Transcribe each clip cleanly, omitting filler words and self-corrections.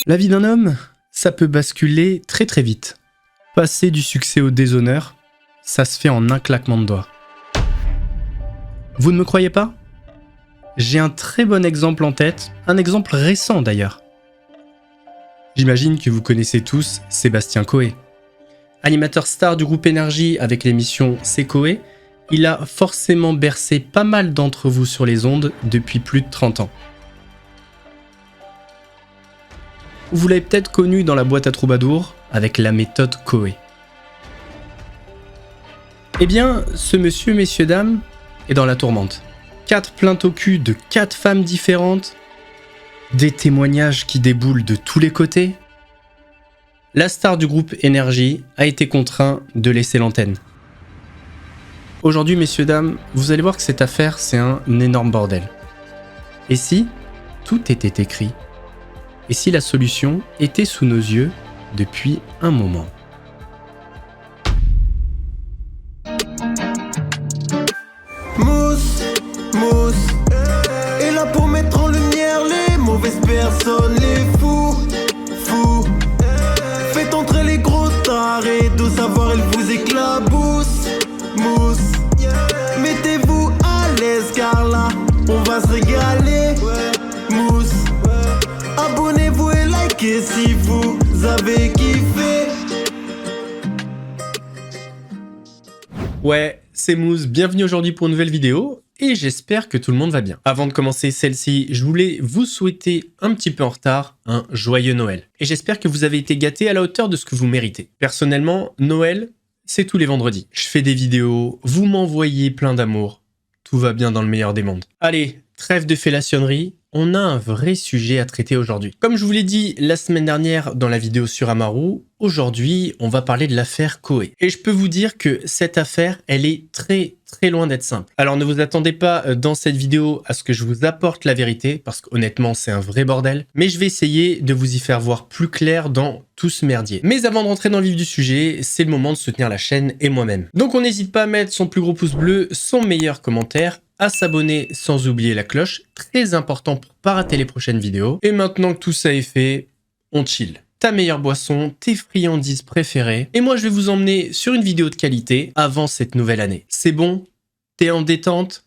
La vie d'un homme, ça peut basculer très très vite. Passer du succès au déshonneur, ça se fait en un claquement de doigts. Vous ne me croyez pas? J'ai un très bon exemple en tête, un exemple récent d'ailleurs. J'imagine que vous connaissez tous Sébastien Coé. Animateur star du groupe Énergie avec l'émission C'est Coé, il a forcément bercé pas mal d'entre vous sur les ondes depuis plus de 30 ans. Vous l'avez peut-être connu dans la boîte à troubadours avec la méthode Coé. Eh bien, ce monsieur, messieurs, dames, est dans la tourmente. 4 plaintes au cul de 4 femmes différentes, des témoignages qui déboulent de tous les côtés. La star du groupe Énergie a été contraint de laisser l'antenne. Aujourd'hui, messieurs, dames, vous allez voir que cette affaire, c'est un énorme bordel. Et si tout était écrit? Et si la solution était sous nos yeux depuis un moment? Mousse est là pour mettre en lumière les mauvaises personnes, les fous. Faites entrer les gros tarés, de savoir elle vous éclabousse. Mousse, mettez-vous à l'aise car là, on va se régaler. Mousse, abonnez-vous et likez si vous avez kiffé. Ouais, c'est Mousse, bienvenue aujourd'hui pour une nouvelle vidéo et j'espère que tout le monde va bien. Avant de commencer celle-ci, je voulais vous souhaiter un petit peu en retard un joyeux Noël. Et j'espère que vous avez été gâtés à la hauteur de ce que vous méritez. Personnellement, Noël, c'est tous les vendredis. Je fais des vidéos, vous m'envoyez plein d'amour. Tout va bien dans le meilleur des mondes. Allez, trêve de fellationnerie, on a un vrai sujet à traiter aujourd'hui. Comme je vous l'ai dit la semaine dernière dans la vidéo sur Amaru, aujourd'hui on va parler de l'affaire Coé. Et je peux vous dire que cette affaire, elle est très loin d'être simple. Alors ne vous attendez pas dans cette vidéo à ce que je vous apporte la vérité, parce qu'honnêtement c'est un vrai bordel, mais je vais essayer de vous y faire voir plus clair dans tout ce merdier. Mais avant de rentrer dans le vif du sujet, c'est le moment de soutenir la chaîne et moi-même. Donc on n'hésite pas à mettre son plus gros pouce bleu, son meilleur commentaire, à s'abonner sans oublier la cloche, très important pour pas rater les prochaines vidéos. Et maintenant que tout ça est fait, on chill. Ta meilleure boisson, tes friandises préférées, et moi je vais vous emmener sur une vidéo de qualité avant cette nouvelle année. C'est bon? T'es en détente?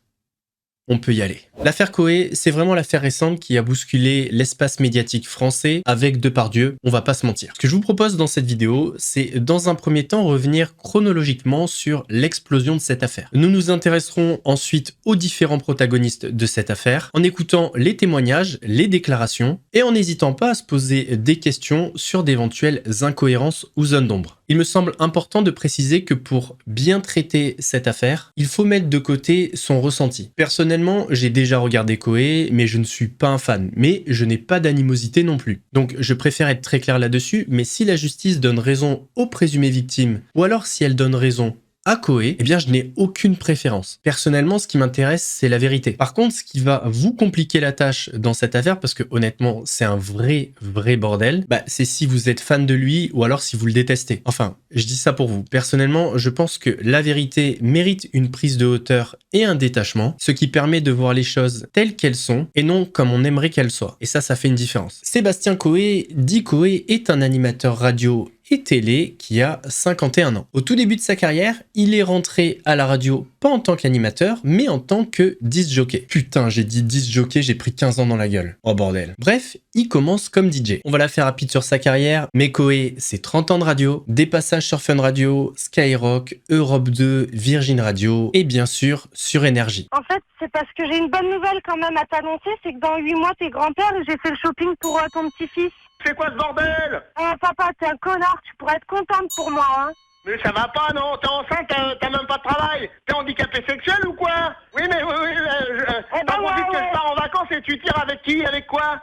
On peut y aller. L'affaire Coé, c'est vraiment l'affaire récente qui a bousculé l'espace médiatique français avec Depardieu, on va pas se mentir. Ce que je vous propose dans cette vidéo, c'est dans un premier temps revenir chronologiquement sur l'explosion de cette affaire. Nous nous intéresserons ensuite aux différents protagonistes de cette affaire, en écoutant les témoignages, les déclarations, et en n'hésitant pas à se poser des questions sur d'éventuelles incohérences ou zones d'ombre. Il me semble important de préciser que pour bien traiter cette affaire, il faut mettre de côté son ressenti. Personnellement, j'ai déjà regardé Coé, mais je ne suis pas un fan, mais je n'ai pas d'animosité non plus. Donc je préfère être très clair là-dessus, mais si la justice donne raison aux présumées victimes, ou alors si elle donne raison à Coé, eh bien je n'ai aucune préférence. Personnellement, ce qui m'intéresse, c'est la vérité. Par contre, ce qui va vous compliquer la tâche dans cette affaire, parce que honnêtement, c'est un vrai bordel, c'est si vous êtes fan de lui ou alors si vous le détestez. Enfin, je dis ça pour vous. Personnellement, je pense que la vérité mérite une prise de hauteur et un détachement, ce qui permet de voir les choses telles qu'elles sont et non comme on aimerait qu'elles soient. Et ça fait une différence. Sébastien Coé, dit Coé, est un animateur radio et télé qui a 51 ans. Au tout début de sa carrière, il est rentré à la radio pas en tant qu'animateur, mais en tant que disc jockey. Putain, j'ai dit disc jockey, j'ai pris 15 ans dans la gueule. Oh bordel. Bref, il commence comme DJ. On va la faire rapide sur sa carrière, mais Coé, c'est 30 ans de radio, des passages sur Fun Radio, Skyrock, Europe 2, Virgin Radio, et bien sûr, sur Énergie. En fait, c'est parce que j'ai une bonne nouvelle quand même à t'annoncer, c'est que dans 8 mois, t'es grand-père et j'ai fait le shopping pour ton petit-fils. C'est quoi ce bordel? Papa, t'es un connard, tu pourrais être contente pour moi, hein. Mais ça va pas, non? T'es enceinte, t'as même pas de travail? T'es handicapé sexuel ou quoi? Oui, mais t'as envie que je pars en vacances et tu tires avec qui? Avec quoi?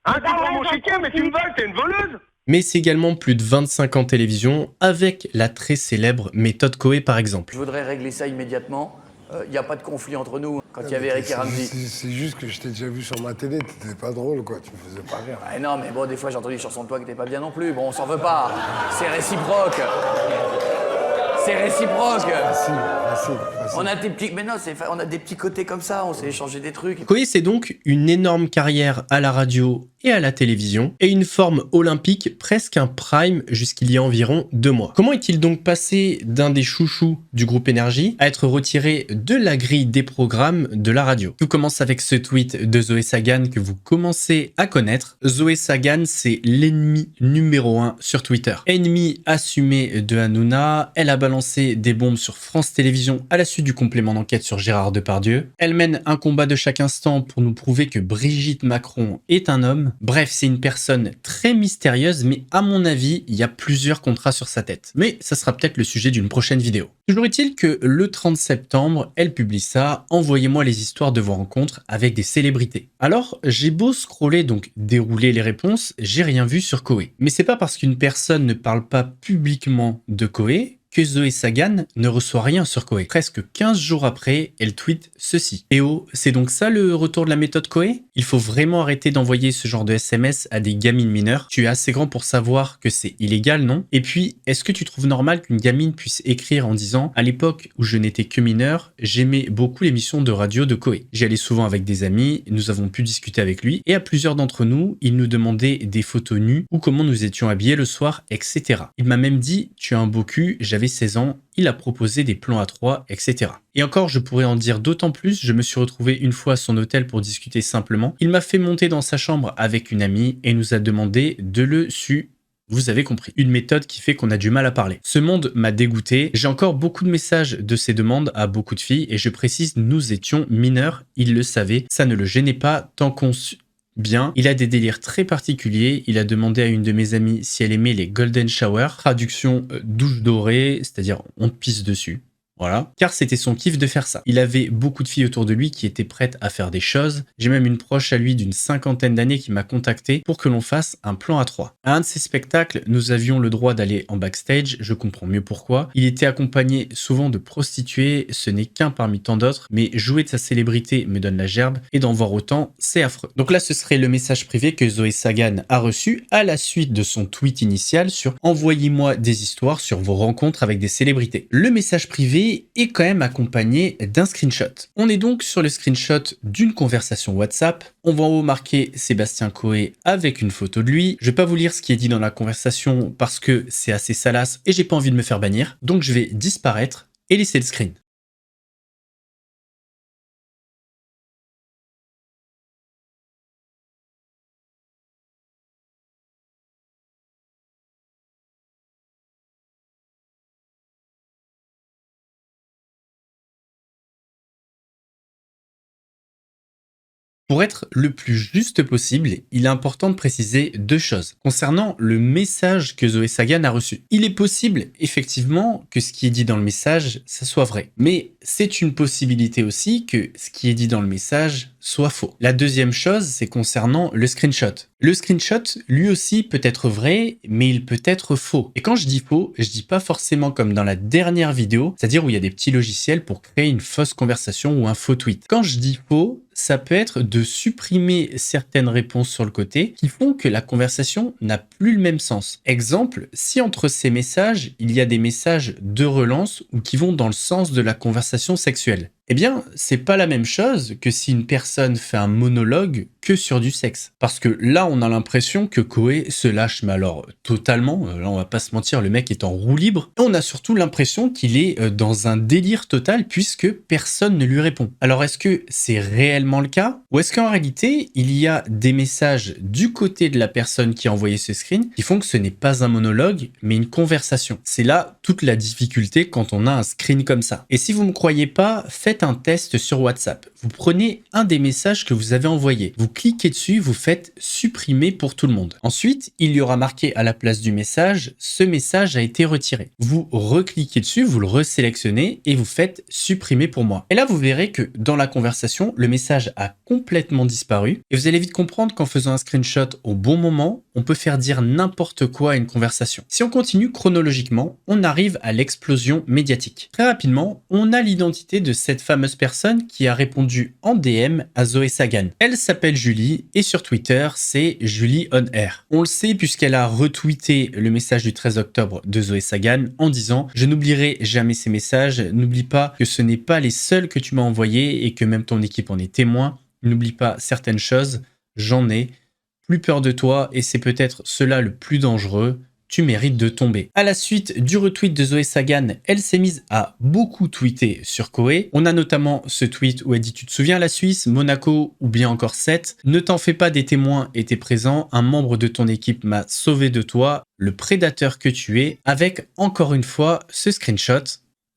Hein, tu prends mon chéquier, mais tu me voles, t'es une voleuse? Mais c'est également plus de 25 ans de télévision, avec la très célèbre méthode Coé par exemple. Je voudrais régler ça immédiatement. Il n'y a pas de conflit entre nous quand il y avait Eric et Ramsey. C'est juste que je t'ai déjà vu sur ma télé, t'étais pas drôle quoi, tu me faisais pas rire. Ah non, mais bon, des fois j'ai entendu sur son toit que t'es pas bien non plus. Bon, on s'en veut pas. C'est réciproque. C'est réciproque. Facile. On a des petits, mais non, on a des petits côtés comme ça. On s'est échangé des trucs. Coé, c'est donc une énorme carrière à la radio et à la télévision, et une forme olympique, presque un prime jusqu'il y a environ 2 mois. Comment est-il donc passé d'un des chouchous du groupe Énergie à être retiré de la grille des programmes de la radio? Tout commence avec ce tweet de Zoé Sagan que vous commencez à connaître. Zoé Sagan, c'est l'ennemi numéro 1 sur Twitter. Ennemi assumé de Hanouna, elle a balancé des bombes sur France Télévisions à la suite du complément d'enquête sur Gérard Depardieu. Elle mène un combat de chaque instant pour nous prouver que Brigitte Macron est un homme. Bref, c'est une personne très mystérieuse, mais à mon avis, il y a plusieurs contrats sur sa tête. Mais ça sera peut-être le sujet d'une prochaine vidéo. Toujours est-il que le 30 septembre, elle publie ça, envoyez-moi les histoires de vos rencontres avec des célébrités. Alors, j'ai beau scroller, donc dérouler les réponses, j'ai rien vu sur Koé. Mais c'est pas parce qu'une personne ne parle pas publiquement de Koé que Zoé Sagan ne reçoit rien sur Koé. Presque 15 jours après, elle tweet ceci. Eh oh, c'est donc ça le retour de la méthode Koé? Il faut vraiment arrêter d'envoyer ce genre de SMS à des gamines mineures. Tu es assez grand pour savoir que c'est illégal, non? Et puis, est-ce que tu trouves normal qu'une gamine puisse écrire en disant « À l'époque où je n'étais que mineur, j'aimais beaucoup l'émission de radio de Koé. J'y allais souvent avec des amis, nous avons pu discuter avec lui, et à plusieurs d'entre nous, il nous demandait des photos nues ou comment nous étions habillés le soir, etc. Il m'a même dit « Tu as un beau cul, j'avais 16 ans, il a proposé des plans à 3, etc. » Et encore, je pourrais en dire d'autant plus, je me suis retrouvé une fois à son hôtel pour discuter simplement. Il m'a fait monter dans sa chambre avec une amie et nous a demandé de le su. Vous avez compris. Une méthode qui fait qu'on a du mal à parler. Ce monde m'a dégoûté. J'ai encore beaucoup de messages de ces demandes à beaucoup de filles et je précise, nous étions mineurs, il le savait. Ça ne le gênait pas tant qu'on bien. Il a des délires très particuliers. Il a demandé à une de mes amies si elle aimait les golden shower. Traduction douche dorée, c'est-à-dire on te pisse dessus. Voilà. Car c'était son kiff de faire ça. Il avait beaucoup de filles autour de lui qui étaient prêtes à faire des choses. J'ai même une proche à lui d'une 50aine d'années qui m'a contacté pour que l'on fasse un plan à 3. À un de ces spectacles, nous avions le droit d'aller en backstage, je comprends mieux pourquoi. Il était accompagné souvent de prostituées, ce n'est qu'un parmi tant d'autres, mais jouer de sa célébrité me donne la gerbe et d'en voir autant, c'est affreux. Donc là, ce serait le message privé que Zoé Sagan a reçu à la suite de son tweet initial sur « Envoyez-moi des histoires sur vos rencontres avec des célébrités ». Le message privé est quand même accompagné d'un screenshot. On est donc sur le screenshot d'une conversation WhatsApp. On va en haut marquer Sébastien Koé avec une photo de lui. Je vais pas vous lire ce qui est dit dans la conversation parce que c'est assez salace et j'ai pas envie de me faire bannir. Donc je vais disparaître et laisser le screen. Pour être le plus juste possible, il est important de préciser 2 choses. Concernant le message que Zoé Sagan a reçu, il est possible, effectivement, que ce qui est dit dans le message, ça soit vrai. Mais c'est une possibilité aussi que ce qui est dit dans le message soit faux. La deuxième chose, c'est concernant le screenshot. Le screenshot, lui aussi, peut être vrai, mais il peut être faux. Et quand je dis faux, je dis pas forcément comme dans la dernière vidéo, c'est-à-dire où il y a des petits logiciels pour créer une fausse conversation ou un faux tweet. Quand je dis faux, ça peut être de supprimer certaines réponses sur le côté qui font que la conversation n'a plus le même sens. Exemple, si entre ces messages, il y a des messages de relance ou qui vont dans le sens de la conversation sexuelle. Eh bien, c'est pas la même chose que si une personne fait un monologue que sur du sexe. Parce que là, on a l'impression que Koé se lâche, mais alors totalement, là on va pas se mentir, le mec est en roue libre. Et on a surtout l'impression qu'il est dans un délire total puisque personne ne lui répond. Alors est-ce que c'est réellement le cas? Ou est-ce qu'en réalité, il y a des messages du côté de la personne qui a envoyé ce screen qui font que ce n'est pas un monologue, mais une conversation? C'est là toute la difficulté quand on a un screen comme ça. Et si vous me croyez pas, faites un test sur WhatsApp. Vous prenez un des messages que vous avez envoyé, vous cliquez dessus, vous faites supprimer pour tout le monde. Ensuite, il y aura marqué à la place du message, ce message a été retiré. Vous recliquez dessus, vous le resélectionnez et vous faites supprimer pour moi. Et là, vous verrez que dans la conversation, le message a complètement disparu et vous allez vite comprendre qu'en faisant un screenshot au bon moment, on peut faire dire n'importe quoi à une conversation. Si on continue chronologiquement, on arrive à l'explosion médiatique. Très rapidement, on a l'identité de cette fameuse personne qui a répondu en DM à Zoé Sagan. Elle s'appelle Julie et sur Twitter, c'est Julie on Air. On le sait puisqu'elle a retweeté le message du 13 octobre de Zoé Sagan en disant « Je n'oublierai jamais ces messages, n'oublie pas que ce n'est pas les seuls que tu m'as envoyés et que même ton équipe en est témoin. N'oublie pas certaines choses, j'en ai plus peur de toi et c'est peut-être cela le plus dangereux. Tu mérites de tomber. À la suite du retweet de Zoé Sagan, elle s'est mise à beaucoup tweeter sur Koé. On a notamment ce tweet où elle dit « Tu te souviens la Suisse, Monaco ou bien encore 7 ? Ne t'en fais pas, des témoins étaient présents. Un membre de ton équipe m'a sauvé de toi, le prédateur que tu es. » Avec encore une fois ce screenshot.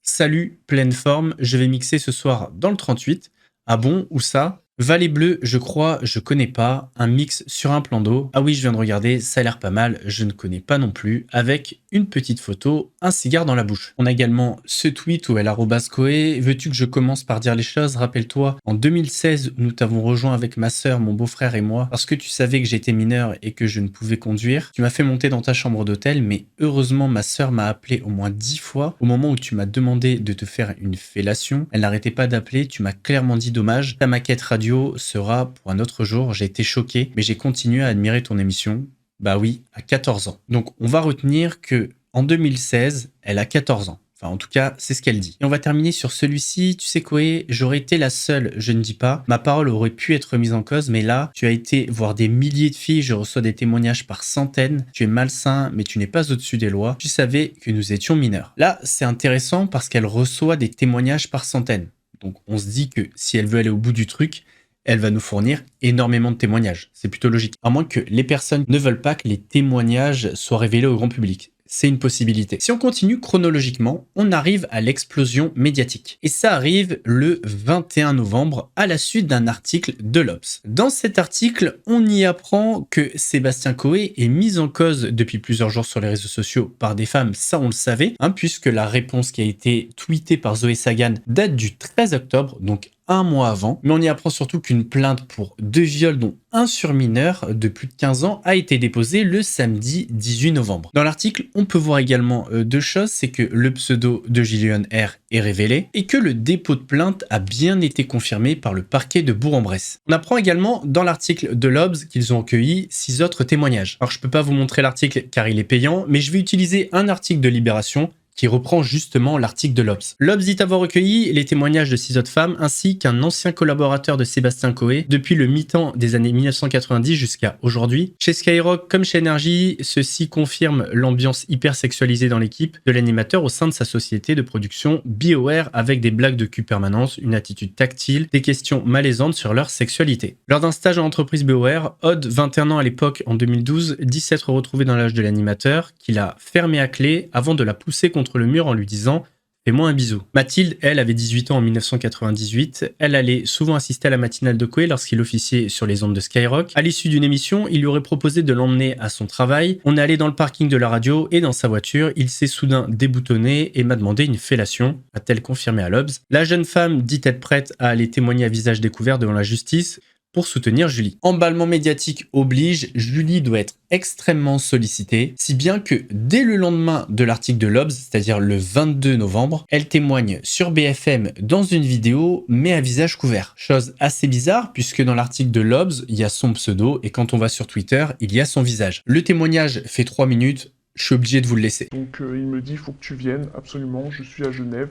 Salut, pleine forme, je vais mixer ce soir dans le 38. Ah bon, où ça ? Vallée Bleue, je crois, je connais pas, un mix sur un plan d'eau. Ah oui, je viens de regarder, ça a l'air pas mal, je ne connais pas non plus, avec une petite photo, un cigare dans la bouche. On a également ce tweet où elle arrobase Koé. Veux-tu que je commence par dire les choses? Rappelle-toi, en 2016, nous t'avons rejoint avec ma sœur, mon beau-frère et moi, parce que tu savais que j'étais mineur et que je ne pouvais conduire. Tu m'as fait monter dans ta chambre d'hôtel, mais heureusement, ma sœur m'a appelé au moins 10 fois. Au moment où tu m'as demandé de te faire une fellation, elle n'arrêtait pas d'appeler, tu m'as clairement dit dommage. Ta maquette radio sera pour un autre jour. J'ai été choqué, mais j'ai continué à admirer ton émission. Bah oui, à 14 ans. Donc on va retenir que en 2016, elle a 14 ans. Enfin, en tout cas, c'est ce qu'elle dit. Et on va terminer sur celui-ci. Tu sais quoi, j'aurais été la seule, je ne dis pas. Ma parole aurait pu être mise en cause, mais là, tu as été voir des milliers de filles, je reçois des témoignages par centaines. Tu es malsain, mais tu n'es pas au-dessus des lois. Tu savais que nous étions mineurs. Là, c'est intéressant parce qu'elle reçoit des témoignages par centaines. Donc on se dit que si elle veut aller au bout du truc, elle va nous fournir énormément de témoignages. C'est plutôt logique. À moins que les personnes ne veulent pas que les témoignages soient révélés au grand public. C'est une possibilité. Si on continue chronologiquement, on arrive à l'explosion médiatique. Et ça arrive le 21 novembre à la suite d'un article de l'Obs. Dans cet article, on y apprend que Sébastien Koé est mis en cause depuis plusieurs jours sur les réseaux sociaux par des femmes, ça on le savait, puisque la réponse qui a été tweetée par Zoé Sagan date du 13 octobre, donc un mois avant, mais on y apprend surtout qu'une plainte pour 2 viols dont un sur mineur de plus de 15 ans a été déposée le samedi 18 novembre. Dans l'article, on peut voir également 2 choses, c'est que le pseudo de Gillian R est révélé et que le dépôt de plainte a bien été confirmé par le parquet de Bourg-en-Bresse. On apprend également dans l'article de l'Obs qu'ils ont recueilli 6 autres témoignages. Alors je peux pas vous montrer l'article car il est payant, mais je vais utiliser un article de Libération qui reprend justement l'article de l'Obs. L'Obs dit avoir recueilli les témoignages de 6 autres femmes ainsi qu'un ancien collaborateur de Sébastien Koé depuis le mi-temps des années 1990 jusqu'à aujourd'hui. Chez Skyrock comme chez Énergie, ceci confirme l'ambiance hyper sexualisée dans l'équipe de l'animateur au sein de sa société de production BioWare avec des blagues de cul permanence, une attitude tactile, des questions malaisantes sur leur sexualité. Lors d'un stage en entreprise BioWare, Odd, 21 ans à l'époque en 2012, dit s'être retrouvé dans l'âge de l'animateur, qu'il a fermé à clé avant de la pousser contre le mur en lui disant « Fais-moi un bisou ». Mathilde, elle, avait 18 ans en 1998. Elle allait souvent assister à la matinale de Koé lorsqu'il officiait sur les ondes de Skyrock. À l'issue d'une émission, il lui aurait proposé de l'emmener à son travail. On est allé dans le parking de la radio et dans sa voiture, il s'est soudain déboutonné et m'a demandé une fellation, a-t-elle confirmé à l'Obs. La jeune femme dit être prête à aller témoigner à visage découvert devant la justice pour soutenir Julie. Emballement médiatique oblige, Julie doit être extrêmement sollicitée, si bien que dès le lendemain de l'article de l'Obs, c'est-à-dire le 22 novembre, elle témoigne sur BFM dans une vidéo, mais à visage couvert. Chose assez bizarre, puisque dans l'article de l'Obs, il y a son pseudo, et quand on va sur Twitter, il y a son visage. Le témoignage fait 3 minutes, je suis obligé de vous le laisser. Donc il me dit, il faut que tu viennes, absolument, je suis à Genève,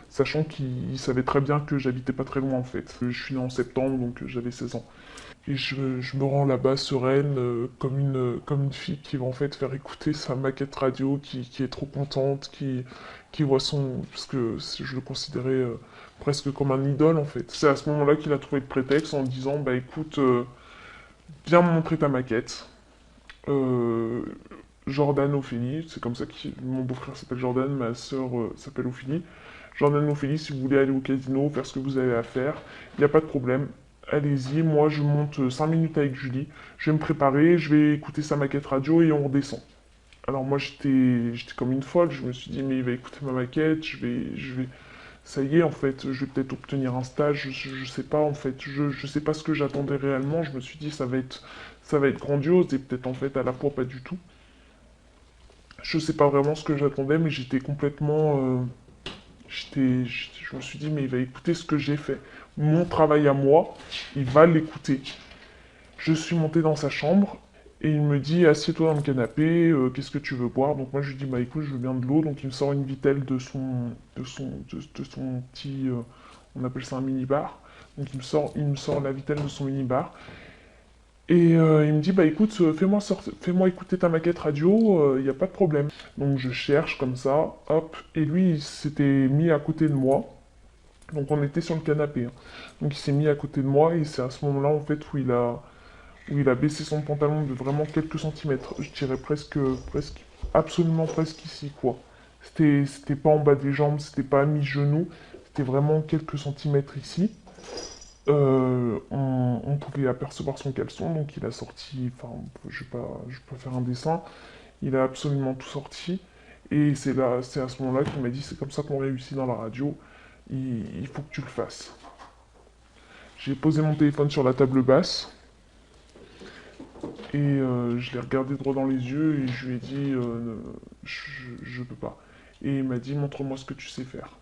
sachant qu'il savait très bien que j'habitais pas très loin en fait. Je suis né en septembre, donc j'avais 16 ans. Et je me rends là-bas sereine, comme une fille qui va en fait faire écouter sa maquette radio, qui est trop contente, qui voit son... parce que je le considérais presque comme un idole en fait. C'est à ce moment-là qu'il a trouvé le prétexte en disant, bah écoute, viens me montrer ta maquette. Jordan Ophélie, c'est comme ça que mon beau-frère s'appelle Jordan, ma sœur s'appelle Ophélie. Jordan Ophélie, si vous voulez aller au casino, faire ce que vous avez à faire, il n'y a pas de problème. Allez-y, moi je monte 5 minutes avec Julie, je vais me préparer, je vais écouter sa maquette radio et on redescend. Alors moi j'étais comme une folle, je me suis dit mais il va écouter ma maquette, je vais... Ça y est en fait, je vais peut-être obtenir un stage, je sais pas en fait, je sais pas ce que j'attendais réellement, je me suis dit ça va être grandiose et peut-être en fait à la fois pas du tout. Je sais pas vraiment ce que j'attendais, mais j'étais complètement... je me suis dit, mais il va écouter ce que j'ai fait. Mon travail à moi, il va l'écouter. Je suis monté dans sa chambre, et il me dit, assieds-toi dans le canapé, qu'est-ce que tu veux boire? Donc moi je lui dis, bah écoute, je veux bien de l'eau. Donc il me sort une vitelle de son petit... on appelle ça un mini-bar. Donc il me sort la vitelle de son mini-bar. Et il me dit, bah écoute, fais-moi écouter ta maquette radio, il n'y a pas de problème. Donc je cherche comme ça, hop, et lui il s'était mis à côté de moi. Donc on était sur le canapé, hein. Donc il s'est mis à côté de moi et c'est à ce moment-là en fait où il a baissé son pantalon de vraiment quelques centimètres. Je dirais presque, absolument presque ici quoi. C'était pas en bas des jambes, c'était pas à mi-genou, c'était vraiment quelques centimètres ici. On pouvait apercevoir son caleçon, donc il a sorti, enfin je vais pas faire un dessin, il a absolument tout sorti. Et c'est à ce moment-là qu'il m'a dit, c'est comme ça qu'on réussit dans la radio. Il faut que tu le fasses. J'ai posé mon téléphone sur la table basse et je l'ai regardé droit dans les yeux et je lui ai dit je peux pas. Et il m'a dit montre-moi ce que tu sais faire.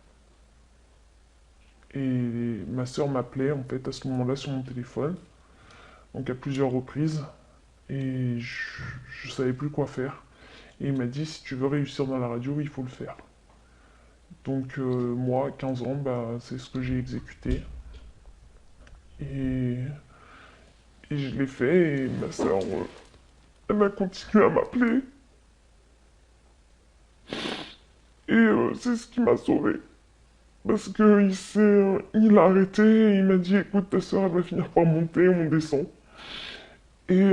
Et ma soeur m'appelait en fait à ce moment-là sur mon téléphone, donc à plusieurs reprises, et je savais plus quoi faire. Et il m'a dit si tu veux réussir dans la radio, il faut le faire. Donc moi, à 15 ans, bah, c'est ce que j'ai exécuté. Et je l'ai fait, et ma soeur, elle a continué à m'appeler. Et c'est ce qui m'a sauvé. Parce que il a arrêté, et il m'a dit, écoute, ta soeur, elle va finir par monter, on descend. Et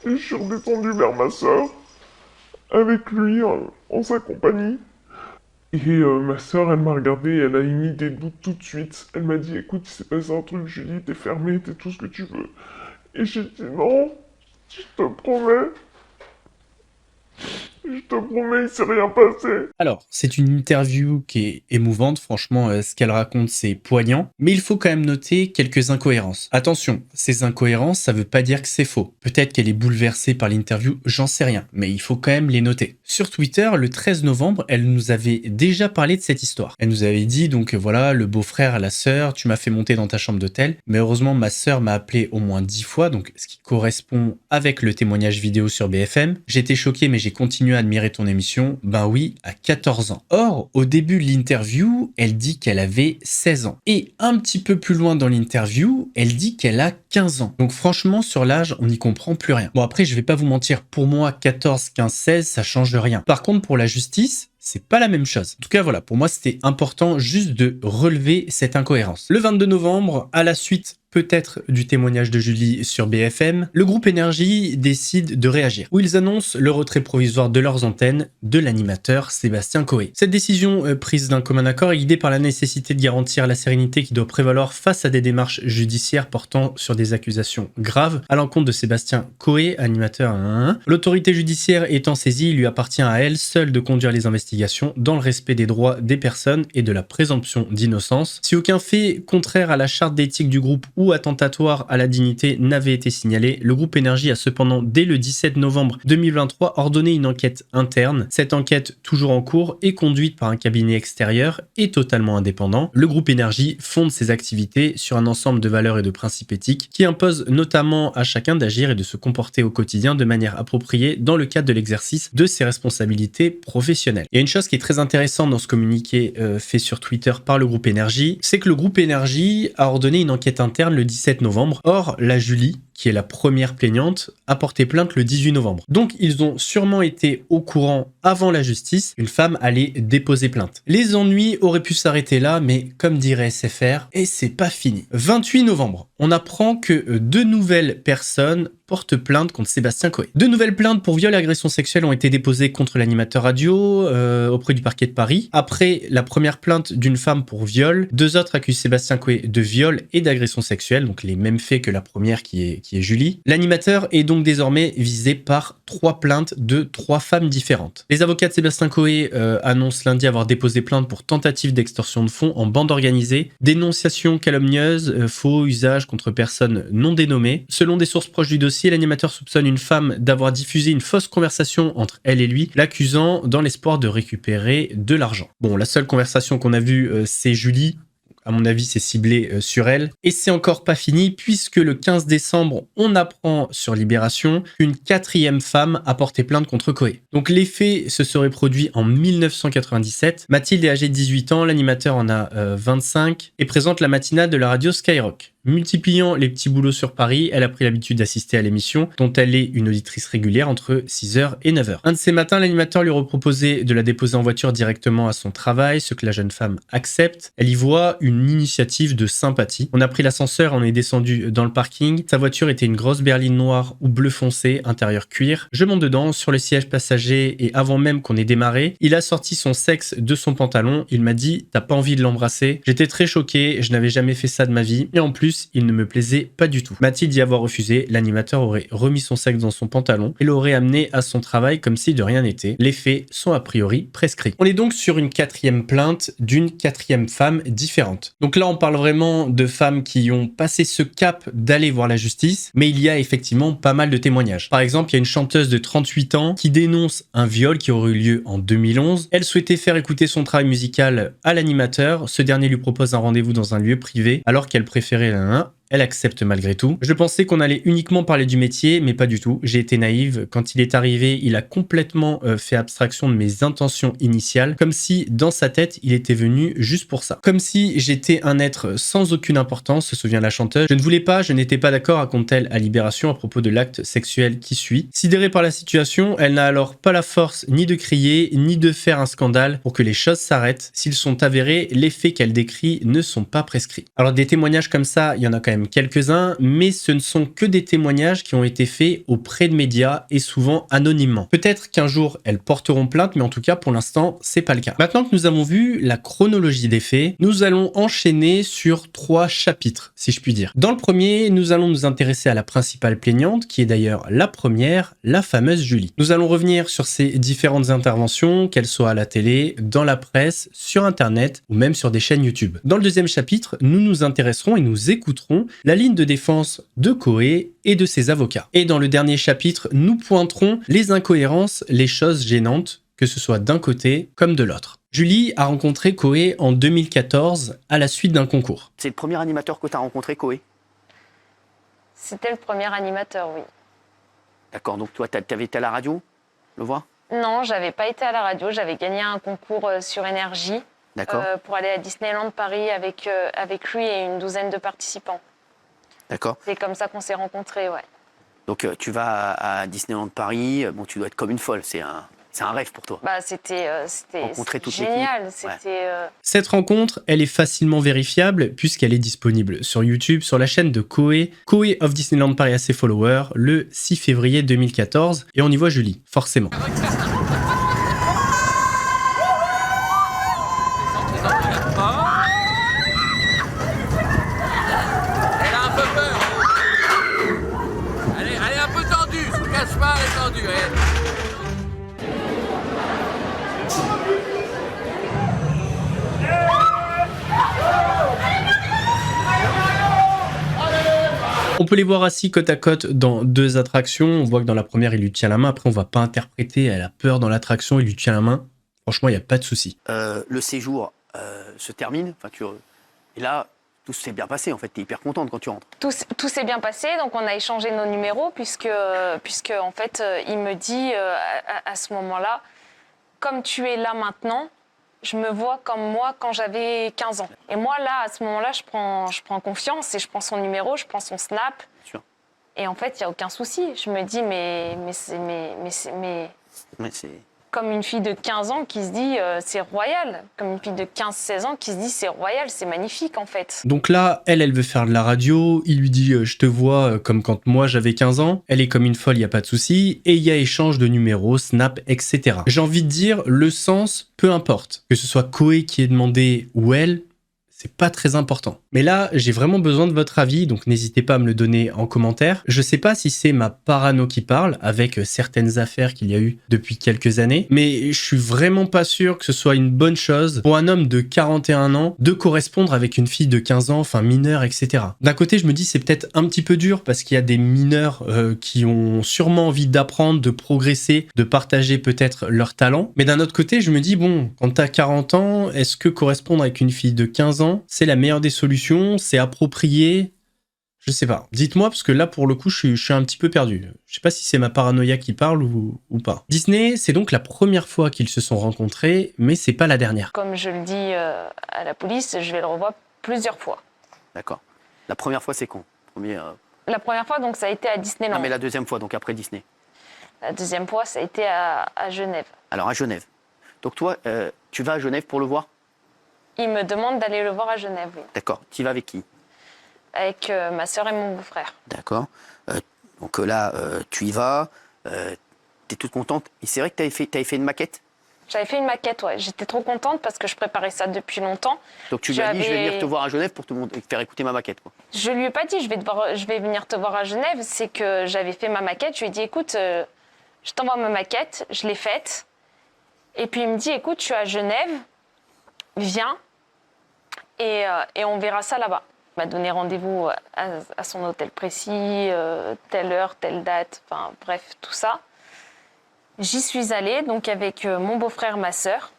je suis redescendu vers ma soeur, avec lui, en sa compagnie. Et ma soeur, elle m'a regardé, elle a émis des doutes tout de suite. Elle m'a dit, écoute, il s'est passé un truc, je lui ai dit, t'es fermé, t'es tout ce que tu veux. Et j'ai dit, non, je te promets. Je te promets, il s'est rien passé. Alors, c'est une interview qui est émouvante, franchement, ce qu'elle raconte, c'est poignant, mais il faut quand même noter quelques incohérences. Attention, ces incohérences, ça veut pas dire que c'est faux. Peut-être qu'elle est bouleversée par l'interview, j'en sais rien, mais il faut quand même les noter. Sur Twitter, le 13 novembre, elle nous avait déjà parlé de cette histoire. Elle nous avait dit, donc voilà, le beau-frère, la sœur, tu m'as fait monter dans ta chambre d'hôtel, mais heureusement, ma sœur m'a appelé au moins 10 fois, donc ce qui correspond avec le témoignage vidéo sur BFM. J'étais choqué, mais j'ai continué à admirer ton émission. Ben oui, à 14 ans. Or, au début de l'interview, elle dit qu'elle avait 16 ans. Et un petit peu plus loin dans l'interview, elle dit qu'elle a 15 ans. Donc franchement, sur l'âge, on n'y comprend plus rien. Bon après, je vais pas vous mentir, pour moi, 14, 15, 16, ça change rien. Par contre, pour la justice, c'est pas la même chose. En tout cas, voilà, pour moi, c'était important juste de relever cette incohérence. Le 22 novembre, à la suite peut-être du témoignage de Julie sur BFM, le groupe Énergie décide de réagir, où ils annoncent le retrait provisoire de leurs antennes de l'animateur Sébastien Coé. Cette décision prise d'un commun accord est guidée par la nécessité de garantir la sérénité qui doit prévaloir face à des démarches judiciaires portant sur des accusations graves à l'encontre de Sébastien Coé, animateur. L'autorité judiciaire étant saisie, il lui appartient à elle seule de conduire les investigations dans le respect des droits des personnes et de la présomption d'innocence. Si aucun fait contraire à la charte d'éthique du groupe ou attentatoire à la dignité n'avait été signalé, le groupe Énergie a cependant, dès le 17 novembre 2023, ordonné une enquête interne. Cette enquête, toujours en cours, est conduite par un cabinet extérieur et totalement indépendant. Le groupe Énergie fonde ses activités sur un ensemble de valeurs et de principes éthiques qui imposent notamment à chacun d'agir et de se comporter au quotidien de manière appropriée dans le cadre de l'exercice de ses responsabilités professionnelles. Il y a une chose qui est très intéressante dans ce communiqué fait sur Twitter par le groupe Énergie, c'est que le groupe Énergie a ordonné une enquête interne le 17 novembre. Or, la Julie, qui est la première plaignante, a porté plainte le 18 novembre. Donc, ils ont sûrement été au courant avant la justice, une femme allait déposer plainte. Les ennuis auraient pu s'arrêter là, mais comme dirait SFR, et c'est pas fini. 28 novembre, on apprend que 2 nouvelles personnes portent plainte contre Sébastien Coé. 2 nouvelles plaintes pour viol et agression sexuelle ont été déposées contre l'animateur radio auprès du parquet de Paris. Après la première plainte d'une femme pour viol, 2 autres accusent Sébastien Coé de viol et d'agression sexuelle, donc les mêmes faits que la première qui est Julie. L'animateur est donc désormais visé par 3 plaintes de 3 femmes différentes. Les avocats de Sébastien Coé annoncent lundi avoir déposé plainte pour tentative d'extorsion de fonds en bande organisée, dénonciation calomnieuse, faux usage contre personnes non dénommées. Selon des sources proches du dossier, l'animateur soupçonne une femme d'avoir diffusé une fausse conversation entre elle et lui, l'accusant dans l'espoir de récupérer de l'argent. Bon, la seule conversation qu'on a vue, c'est Julie. À mon avis, c'est ciblé sur elle. Et c'est encore pas fini, puisque le 15 décembre, on apprend sur Libération qu'une 4e femme a porté plainte contre Coé. Donc les faits se seraient produits en 1997. Mathilde est âgée de 18 ans, l'animateur en a 25, et présente la matinale de la radio Skyrock. Multipliant les petits boulots sur Paris, elle a pris l'habitude d'assister à l'émission, dont elle est une auditrice régulière entre 6h et 9h. Un de ces matins, l'animateur lui reproposait de la déposer en voiture directement à son travail, ce que la jeune femme accepte. Elle y voit une initiative de sympathie. On a pris l'ascenseur, on est descendu dans le parking. Sa voiture était une grosse berline noire ou bleu foncé, intérieur cuir. Je monte dedans, sur le siège passager, et avant même qu'on ait démarré, il a sorti son sexe de son pantalon. Il m'a dit « T'as pas envie de l'embrasser ?» J'étais très choqué, je n'avais jamais fait ça de ma vie, et en plus, il ne me plaisait pas du tout. M'a-t-il y avoir refusé, l'animateur aurait remis son sexe dans son pantalon et l'aurait amené à son travail comme si de rien n'était. Les faits sont a priori prescrits. On est donc sur une 4e plainte d'une 4e femme différente. Donc là, on parle vraiment de femmes qui ont passé ce cap d'aller voir la justice, mais il y a effectivement pas mal de témoignages. Par exemple, il y a une chanteuse de 38 ans qui dénonce un viol qui aurait eu lieu en 2011. Elle souhaitait faire écouter son travail musical à l'animateur. Ce dernier lui propose un rendez-vous dans un lieu privé alors qu'elle préférait l'un. Elle accepte malgré tout. Je pensais qu'on allait uniquement parler du métier, mais pas du tout. J'ai été naïve. Quand il est arrivé, il a complètement fait abstraction de mes intentions initiales, comme si dans sa tête, il était venu juste pour ça. Comme si j'étais un être sans aucune importance, se souvient la chanteuse. Je ne voulais pas, je n'étais pas d'accord, raconte-t-elle à Libération à propos de l'acte sexuel qui suit. Sidérée par la situation, elle n'a alors pas la force ni de crier, ni de faire un scandale pour que les choses s'arrêtent. S'ils sont avérés, les faits qu'elle décrit ne sont pas prescrits. Alors des témoignages comme ça, il y en a quand même quelques-uns, mais ce ne sont que des témoignages qui ont été faits auprès de médias et souvent anonymement. Peut-être qu'un jour elles porteront plainte, mais en tout cas pour l'instant c'est pas le cas. Maintenant que nous avons vu la chronologie des faits, nous allons enchaîner sur 3 chapitres, si je puis dire. Dans le premier, nous allons nous intéresser à la principale plaignante, qui est d'ailleurs la première, la fameuse Julie. Nous allons revenir sur ses différentes interventions, qu'elles soient à la télé, dans la presse, sur internet ou même sur des chaînes YouTube. Dans le deuxième chapitre, nous nous intéresserons et nous écouterons la ligne de défense de Koé et de ses avocats. Et dans le dernier chapitre, nous pointerons les incohérences, les choses gênantes, que ce soit d'un côté comme de l'autre. Julie a rencontré Koé en 2014 à la suite d'un concours. C'est le premier animateur que tu as rencontré, Koé? C'était le premier animateur, oui. D'accord, donc toi, t'avais été à la radio, le voir? Non, j'avais pas été à la radio, j'avais gagné un concours sur Énergie pour aller à Disneyland Paris avec lui et une douzaine de participants. D'accord. C'est comme ça qu'on s'est rencontrés, ouais. Donc tu vas à Disneyland Paris, bon, tu dois être comme une folle, c'est un rêve pour toi. Bah, c'était génial. Cette rencontre, elle est facilement vérifiable puisqu'elle est disponible sur YouTube, sur la chaîne de Koé, Koé of Disneyland Paris à ses followers, le 6 février 2014. Et on y voit Julie, forcément. On peut les voir assis côte à côte dans 2 attractions. On voit que dans la première, il lui tient la main. Après, on va pas interpréter. Elle a peur dans l'attraction, il lui tient la main. Franchement, il n'y a pas de souci. Le séjour se termine. Et là, tout s'est bien passé. En fait, tu es hyper contente quand tu rentres. Tout s'est bien passé. Donc, on a échangé nos numéros puisque en fait, il me dit à ce moment-là, comme tu es là maintenant, je me vois comme moi quand j'avais 15 ans. Et moi, là, à ce moment-là, je prends confiance et je prends son numéro, je prends son snap. Sûr. Et en fait, il n'y a aucun souci. Je me dis, mais c'est comme une fille de 15 ans qui se dit c'est royal. Comme une fille de 15-16 ans qui se dit c'est royal, c'est magnifique en fait. Donc là, elle veut faire de la radio. Il lui dit je te vois comme quand moi j'avais 15 ans. Elle est comme une folle, il n'y a pas de souci. Et il y a échange de numéros, snap, etc. J'ai envie de dire, le sens, peu importe. Que ce soit Koé qui est demandé ou elle, c'est pas très important. Mais là, j'ai vraiment besoin de votre avis, donc n'hésitez pas à me le donner en commentaire. Je sais pas si c'est ma parano qui parle, avec certaines affaires qu'il y a eu depuis quelques années, mais je suis vraiment pas sûr que ce soit une bonne chose pour un homme de 41 ans de correspondre avec une fille de 15 ans, enfin mineure, etc. D'un côté, je me dis c'est peut-être un petit peu dur, parce qu'il y a des mineurs qui ont sûrement envie d'apprendre, de progresser, de partager peut-être leur talent. Mais d'un autre côté, je me dis bon, quand t'as 40 ans, est-ce que correspondre avec une fille de 15 ans, c'est la meilleure des solutions? C'est approprié? Je sais pas. Dites-moi, parce que là, pour le coup, je suis un petit peu perdu. Je sais pas si c'est ma paranoïa qui parle ou pas. Disney, c'est donc la première fois qu'ils se sont rencontrés, mais c'est pas la dernière. Comme je le dis à la police, je vais le revoir plusieurs fois. D'accord. La première fois, c'est quand? La première fois, donc, ça a été à Disneyland. Non, mais la deuxième fois, donc après Disney. La deuxième fois, ça a été à Genève. Alors, à Genève. Donc, toi, tu vas à Genève pour le voir? Il me demande d'aller le voir à Genève, oui. D'accord. Tu y vas avec qui? Avec ma sœur et mon beau-frère. D'accord. Donc là, tu y vas. Tu es toute contente. Et c'est vrai que tu avais fait une maquette? J'avais fait une maquette, ouais. J'étais trop contente parce que je préparais ça depuis longtemps. Donc tu lui as dit, je vais venir te voir à Genève pour te faire écouter ma maquette, quoi. Je lui ai pas dit, je vais venir te voir à Genève. C'est que j'avais fait ma maquette. Je lui ai dit, écoute, je t'envoie ma maquette. Je l'ai faite. Et puis il me dit, écoute, je suis à Genève. Viens. Et on verra ça là-bas. Il m'a donné rendez-vous à son hôtel précis, telle heure, telle date, enfin bref, tout ça. J'y suis allée, donc avec mon beau-frère, ma sœur.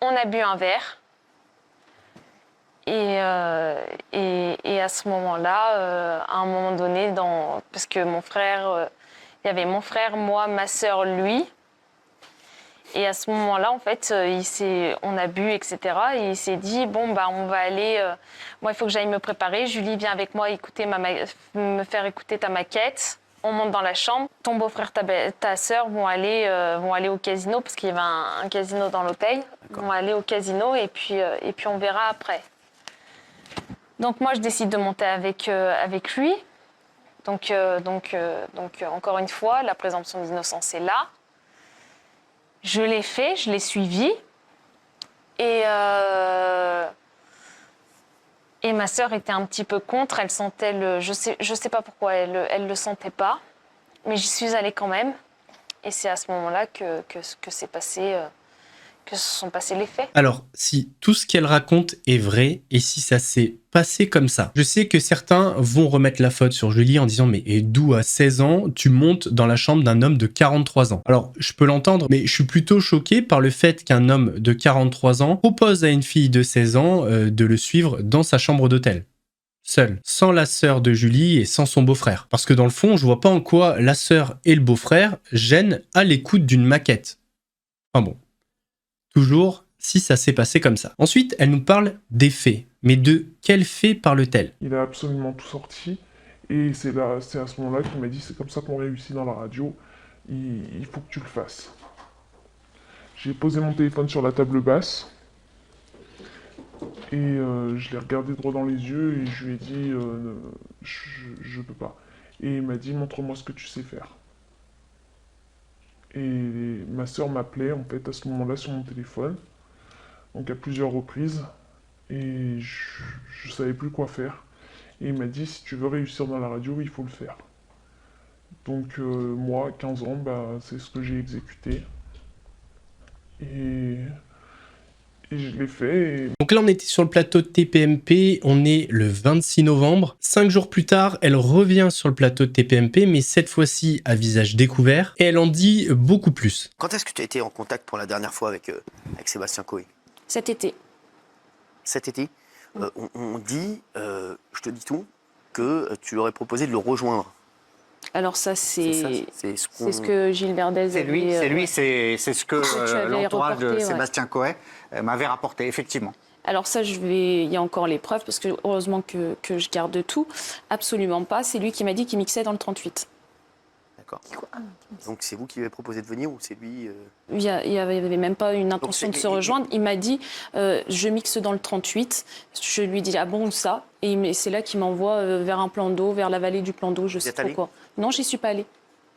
On a bu un verre. Et à ce moment-là, à un moment donné, parce que mon frère, il y avait mon frère, moi, ma sœur, lui. Et à ce moment-là, en fait, on a bu, etc. Et il s'est dit, bon, bah, on va aller... moi, il faut que j'aille me préparer. Julie, viens avec moi me faire écouter ta maquette. On monte dans la chambre. Ton beau-frère, ta sœur vont aller au casino, parce qu'il y avait un casino dans l'hôtel. Ils vont aller au casino et puis on verra après. Donc moi, je décide de monter avec lui. Donc, encore une fois, la présomption d'innocence est là. Je l'ai fait, je l'ai suivi. Et ma sœur était un petit peu contre. Elle sentait je sais pas pourquoi, elle le sentait pas. Mais j'y suis allée quand même. Et c'est à ce moment-là que c'est passé... que se sont passés les faits. Alors, si tout ce qu'elle raconte est vrai, et si ça s'est passé comme ça, je sais que certains vont remettre la faute sur Julie en disant « Mais d'où à 16 ans, tu montes dans la chambre d'un homme de 43 ans ?» Alors, je peux l'entendre, mais je suis plutôt choqué par le fait qu'un homme de 43 ans propose à une fille de 16 ans de le suivre dans sa chambre d'hôtel. Seul, sans la sœur de Julie et sans son beau-frère. Parce que dans le fond, je vois pas en quoi la sœur et le beau-frère gênent à l'écoute d'une maquette. Enfin bon. Toujours si ça s'est passé comme ça. Ensuite, elle nous parle des faits. Mais de quels faits parle-t-elle? Il a absolument tout sorti. Et c'est à ce moment-là qu'il m'a dit, c'est comme ça qu'on réussit dans la radio, il faut que tu le fasses. J'ai posé mon téléphone sur la table basse. Et je l'ai regardé droit dans les yeux et je lui ai dit, je peux pas. Et il m'a dit, montre-moi ce que tu sais faire. Et ma sœur m'appelait en fait à ce moment-là sur mon téléphone, donc à plusieurs reprises, et je savais plus quoi faire. Et il m'a dit, si tu veux réussir dans la radio, il faut le faire. Donc moi, 15 ans, bah, c'est ce que j'ai exécuté. Et je l'ai fait. Donc là, on était sur le plateau de TPMP, on est le 26 novembre. 5 jours plus tard, elle revient sur le plateau de TPMP, mais cette fois-ci à visage découvert, et elle en dit beaucoup plus. Quand est-ce que tu as été en contact pour la dernière fois avec Sébastien Coé? Cet été. Cet été. On dit, je te dis tout, que tu leur aurais proposé de le rejoindre. Alors ça, c'est ce que Gilles Verdez c'est ce que l'entourage de Sébastien Coé m'avait rapporté, effectivement. Alors ça, il y a encore les preuves, parce que heureusement que je garde tout. Absolument pas. C'est lui qui m'a dit qu'il mixait dans le 38. D'accord. Donc c'est vous qui lui avez proposé de venir ou c'est lui Il n'y avait même pas une intention de se rejoindre. Il m'a dit, je mixe dans le 38. Je lui dis, ah bon, où ça? Et c'est là qu'il m'envoie vers un plan d'eau, vers la vallée du plan d'eau, je sais pas quoi. Non, j'y suis pas allée.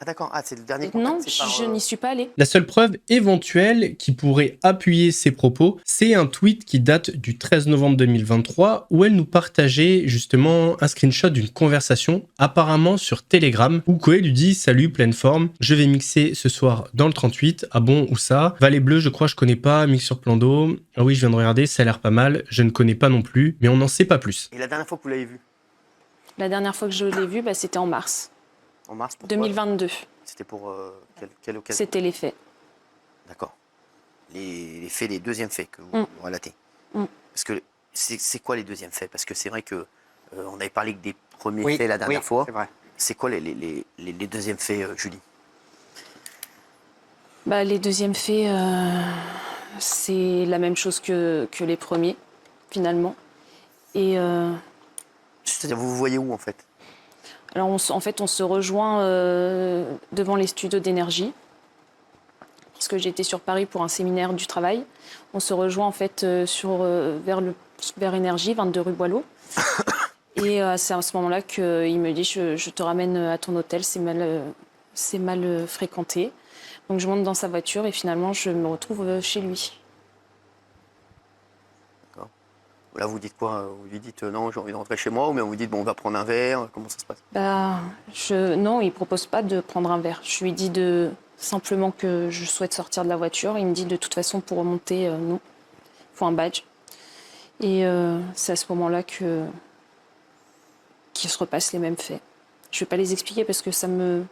Ah d'accord, c'est le dernier contact. Non, je n'y suis pas allée. La seule preuve éventuelle qui pourrait appuyer ses propos, c'est un tweet qui date du 13 novembre 2023 où elle nous partageait justement un screenshot d'une conversation apparemment sur Telegram où Coé lui dit « Salut, pleine forme, je vais mixer ce soir dans le 38. Ah bon, où ça? Vallée Bleue, je crois, je connais pas. Mix sur plan d'eau. Ah oui, je viens de regarder, ça a l'air pas mal. Je ne connais pas non plus, mais on n'en sait pas plus. » Et la dernière fois que vous l'avez vu? La dernière fois que je l'ai vu, c'était en mars. En mars, pourquoi? 2022. C'était pour quelle occasion? C'était les faits. D'accord. Les faits, les deuxièmes faits que vous relatez. Parce que c'est quoi les deuxièmes faits? Parce que c'est vrai que on avait parlé que des premiers faits la dernière fois. C'est vrai. C'est quoi les deuxièmes faits, Julie? Bah, les deuxièmes faits, c'est la même chose que les premiers, finalement. Et C'est-à-dire, vous voyez où en fait? alors, on se rejoint devant les studios d'énergie. Parce que j'étais sur Paris pour un séminaire du travail. On se rejoint en fait vers Énergie, 22 rue Boileau. Et c'est à ce moment-là qu'il me dit je te ramène à ton hôtel, c'est mal fréquenté. Donc je monte dans sa voiture et finalement je me retrouve chez lui. D'accord. Là vous dites quoi? Vous lui dites non, j'ai envie de rentrer chez moi, ou bien vous dites bon, on va prendre un verre? Comment ça se passe? Non, il ne propose pas de prendre un verre. Je lui dis simplement que je souhaite sortir de la voiture. Il me dit de toute façon pour remonter, non, il faut un badge. Et c'est à ce moment-là qu'il se repasse les mêmes faits. Je ne vais pas les expliquer parce que ça me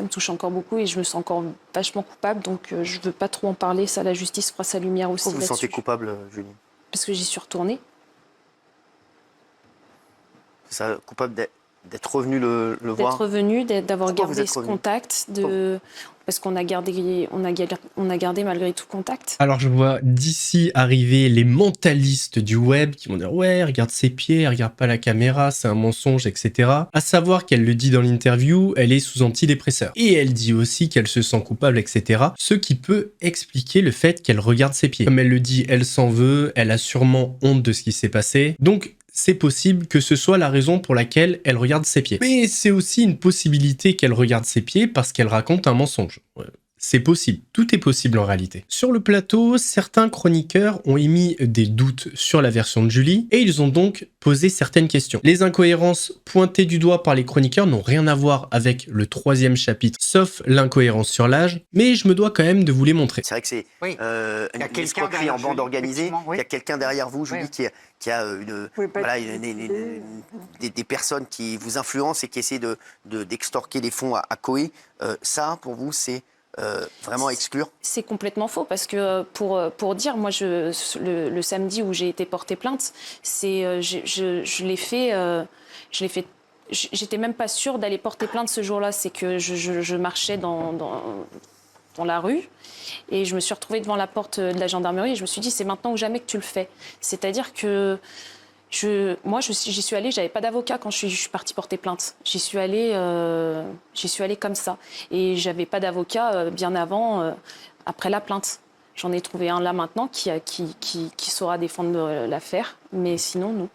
touche encore beaucoup et je me sens encore vachement coupable. Donc je ne veux pas trop en parler. Ça, la justice fera sa lumière aussi. Pourquoi vous vous sentez coupable, Julie? Parce que j'y suis retournée. C'est ça, coupable d'être revenu le voir? D'être revenu, d'avoir gardé ce contact, parce qu'on a gardé malgré tout contact. Alors je vois d'ici arriver les mentalistes du web qui vont dire ouais, regarde ses pieds, regarde pas la caméra, c'est un mensonge, etc. À savoir qu'elle le dit dans l'interview, elle est sous antidépresseur. Et elle dit aussi qu'elle se sent coupable, etc. Ce qui peut expliquer le fait qu'elle regarde ses pieds. Comme elle le dit, elle s'en veut, elle a sûrement honte de ce qui s'est passé. Donc c'est possible que ce soit la raison pour laquelle elle regarde ses pieds. Mais c'est aussi une possibilité qu'elle regarde ses pieds parce qu'elle raconte un mensonge. C'est possible, tout est possible en réalité. Sur le plateau, certains chroniqueurs ont émis des doutes sur la version de Julie et ils ont donc posé certaines questions. Les incohérences pointées du doigt par les chroniqueurs n'ont rien à voir avec le 3e chapitre, sauf l'incohérence sur l'âge, mais je me dois quand même de vous les montrer. C'est vrai que c'est une escroquerie en bande organisée, il y a quelqu'un derrière vous, Julie, qui a des personnes qui vous influencent et qui essaient d'extorquer des fonds à Koé. Ça, pour vous, c'est vraiment exclure? C'est complètement faux parce que pour dire, moi le samedi où j'ai été porter plainte, je l'ai fait, j'étais même pas sûre d'aller porter plainte ce jour-là. C'est que je marchais dans la rue et je me suis retrouvée devant la porte de la gendarmerie et je me suis dit c'est maintenant ou jamais que tu le fais. C'est-à-dire que j'y suis allée, j'avais pas d'avocat quand je suis partie porter plainte. J'y suis allée comme ça. Et j'avais pas d'avocat bien avant, après la plainte. J'en ai trouvé un là maintenant qui saura défendre l'affaire, mais sinon, non.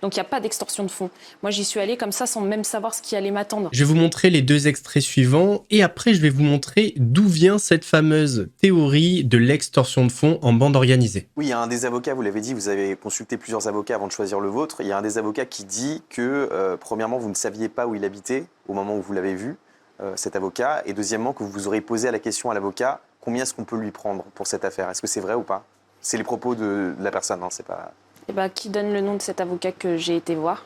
Donc il n'y a pas d'extorsion de fonds. Moi, j'y suis allée comme ça sans même savoir ce qui allait m'attendre. Je vais vous montrer les 2 extraits suivants et après je vais vous montrer d'où vient cette fameuse théorie de l'extorsion de fonds en bande organisée. Oui, il y a un des avocats, vous l'avez dit, vous avez consulté plusieurs avocats avant de choisir le vôtre. Il y a un des avocats qui dit que, premièrement, vous ne saviez pas où il habitait au moment où vous l'avez vu, cet avocat, et deuxièmement, que vous aurez posé la question à l'avocat, combien est-ce qu'on peut lui prendre pour cette affaire? Est-ce que c'est vrai ou pas? C'est les propos de la personne, hein, c'est pas... Qui donne le nom de cet avocat que j'ai été voir?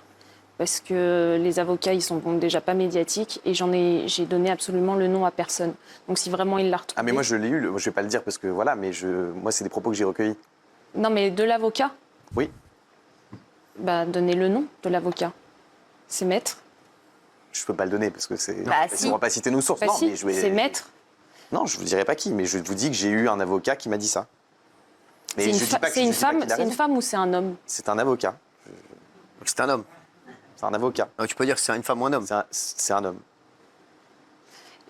Parce que les avocats, ils sont déjà pas médiatiques et j'ai donné absolument le nom à personne. Donc si vraiment il l'a retrouvé... Ah mais moi je l'ai eu, je vais pas le dire parce que voilà, mais moi c'est des propos que j'ai recueillis. Non mais de l'avocat? Oui. Donnez le nom de l'avocat. C'est Maître? Je peux pas le donner parce que c'est... Si. On va pas citer nos sources. Non, si, mais c'est Maître? Non, je vous dirai pas qui, mais je vous dis que j'ai eu un avocat qui m'a dit ça. C'est une femme ou c'est un homme? C'est un avocat. C'est un homme. C'est un avocat. Tu peux dire que c'est une femme ou un homme? C'est un homme.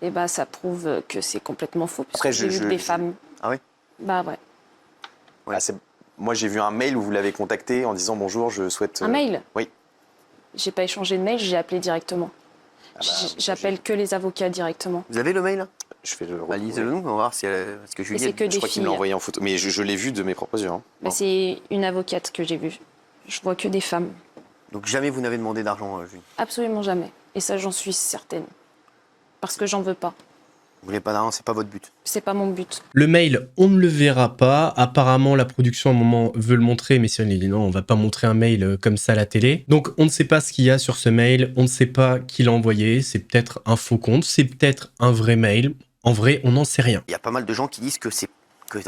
Et ça prouve que c'est complètement faux. Après, j'ai vu des femmes. Ah oui? Ouais. Moi, j'ai vu un mail où vous l'avez contacté en disant bonjour, je souhaite... Un mail? Oui. J'ai pas échangé de mail, j'ai appelé directement. J'appelle que les avocats directement. Vous avez le mail? Je vais le lisez-le nous, on va voir si parce que Julie, je crois qu'il me l'a envoyé en photo, mais je l'ai vu de mes propres yeux. Hein. C'est une avocate que j'ai vue. Je vois que des femmes. Donc jamais vous n'avez demandé d'argent, Julie? Absolument jamais. Et ça, j'en suis certaine. Parce que j'en veux pas. Vous voulez pas d'argent, c'est pas votre but? C'est pas mon but. Le mail, on ne le verra pas. Apparemment, la production à un moment veut le montrer, mais Cyril dit non, on va pas montrer un mail comme ça à la télé. Donc, on ne sait pas ce qu'il y a sur ce mail, on ne sait pas qui l'a envoyé. C'est peut-être un faux compte, c'est peut-être un vrai mail. En vrai, on n'en sait rien. Il y a pas mal de gens qui disent que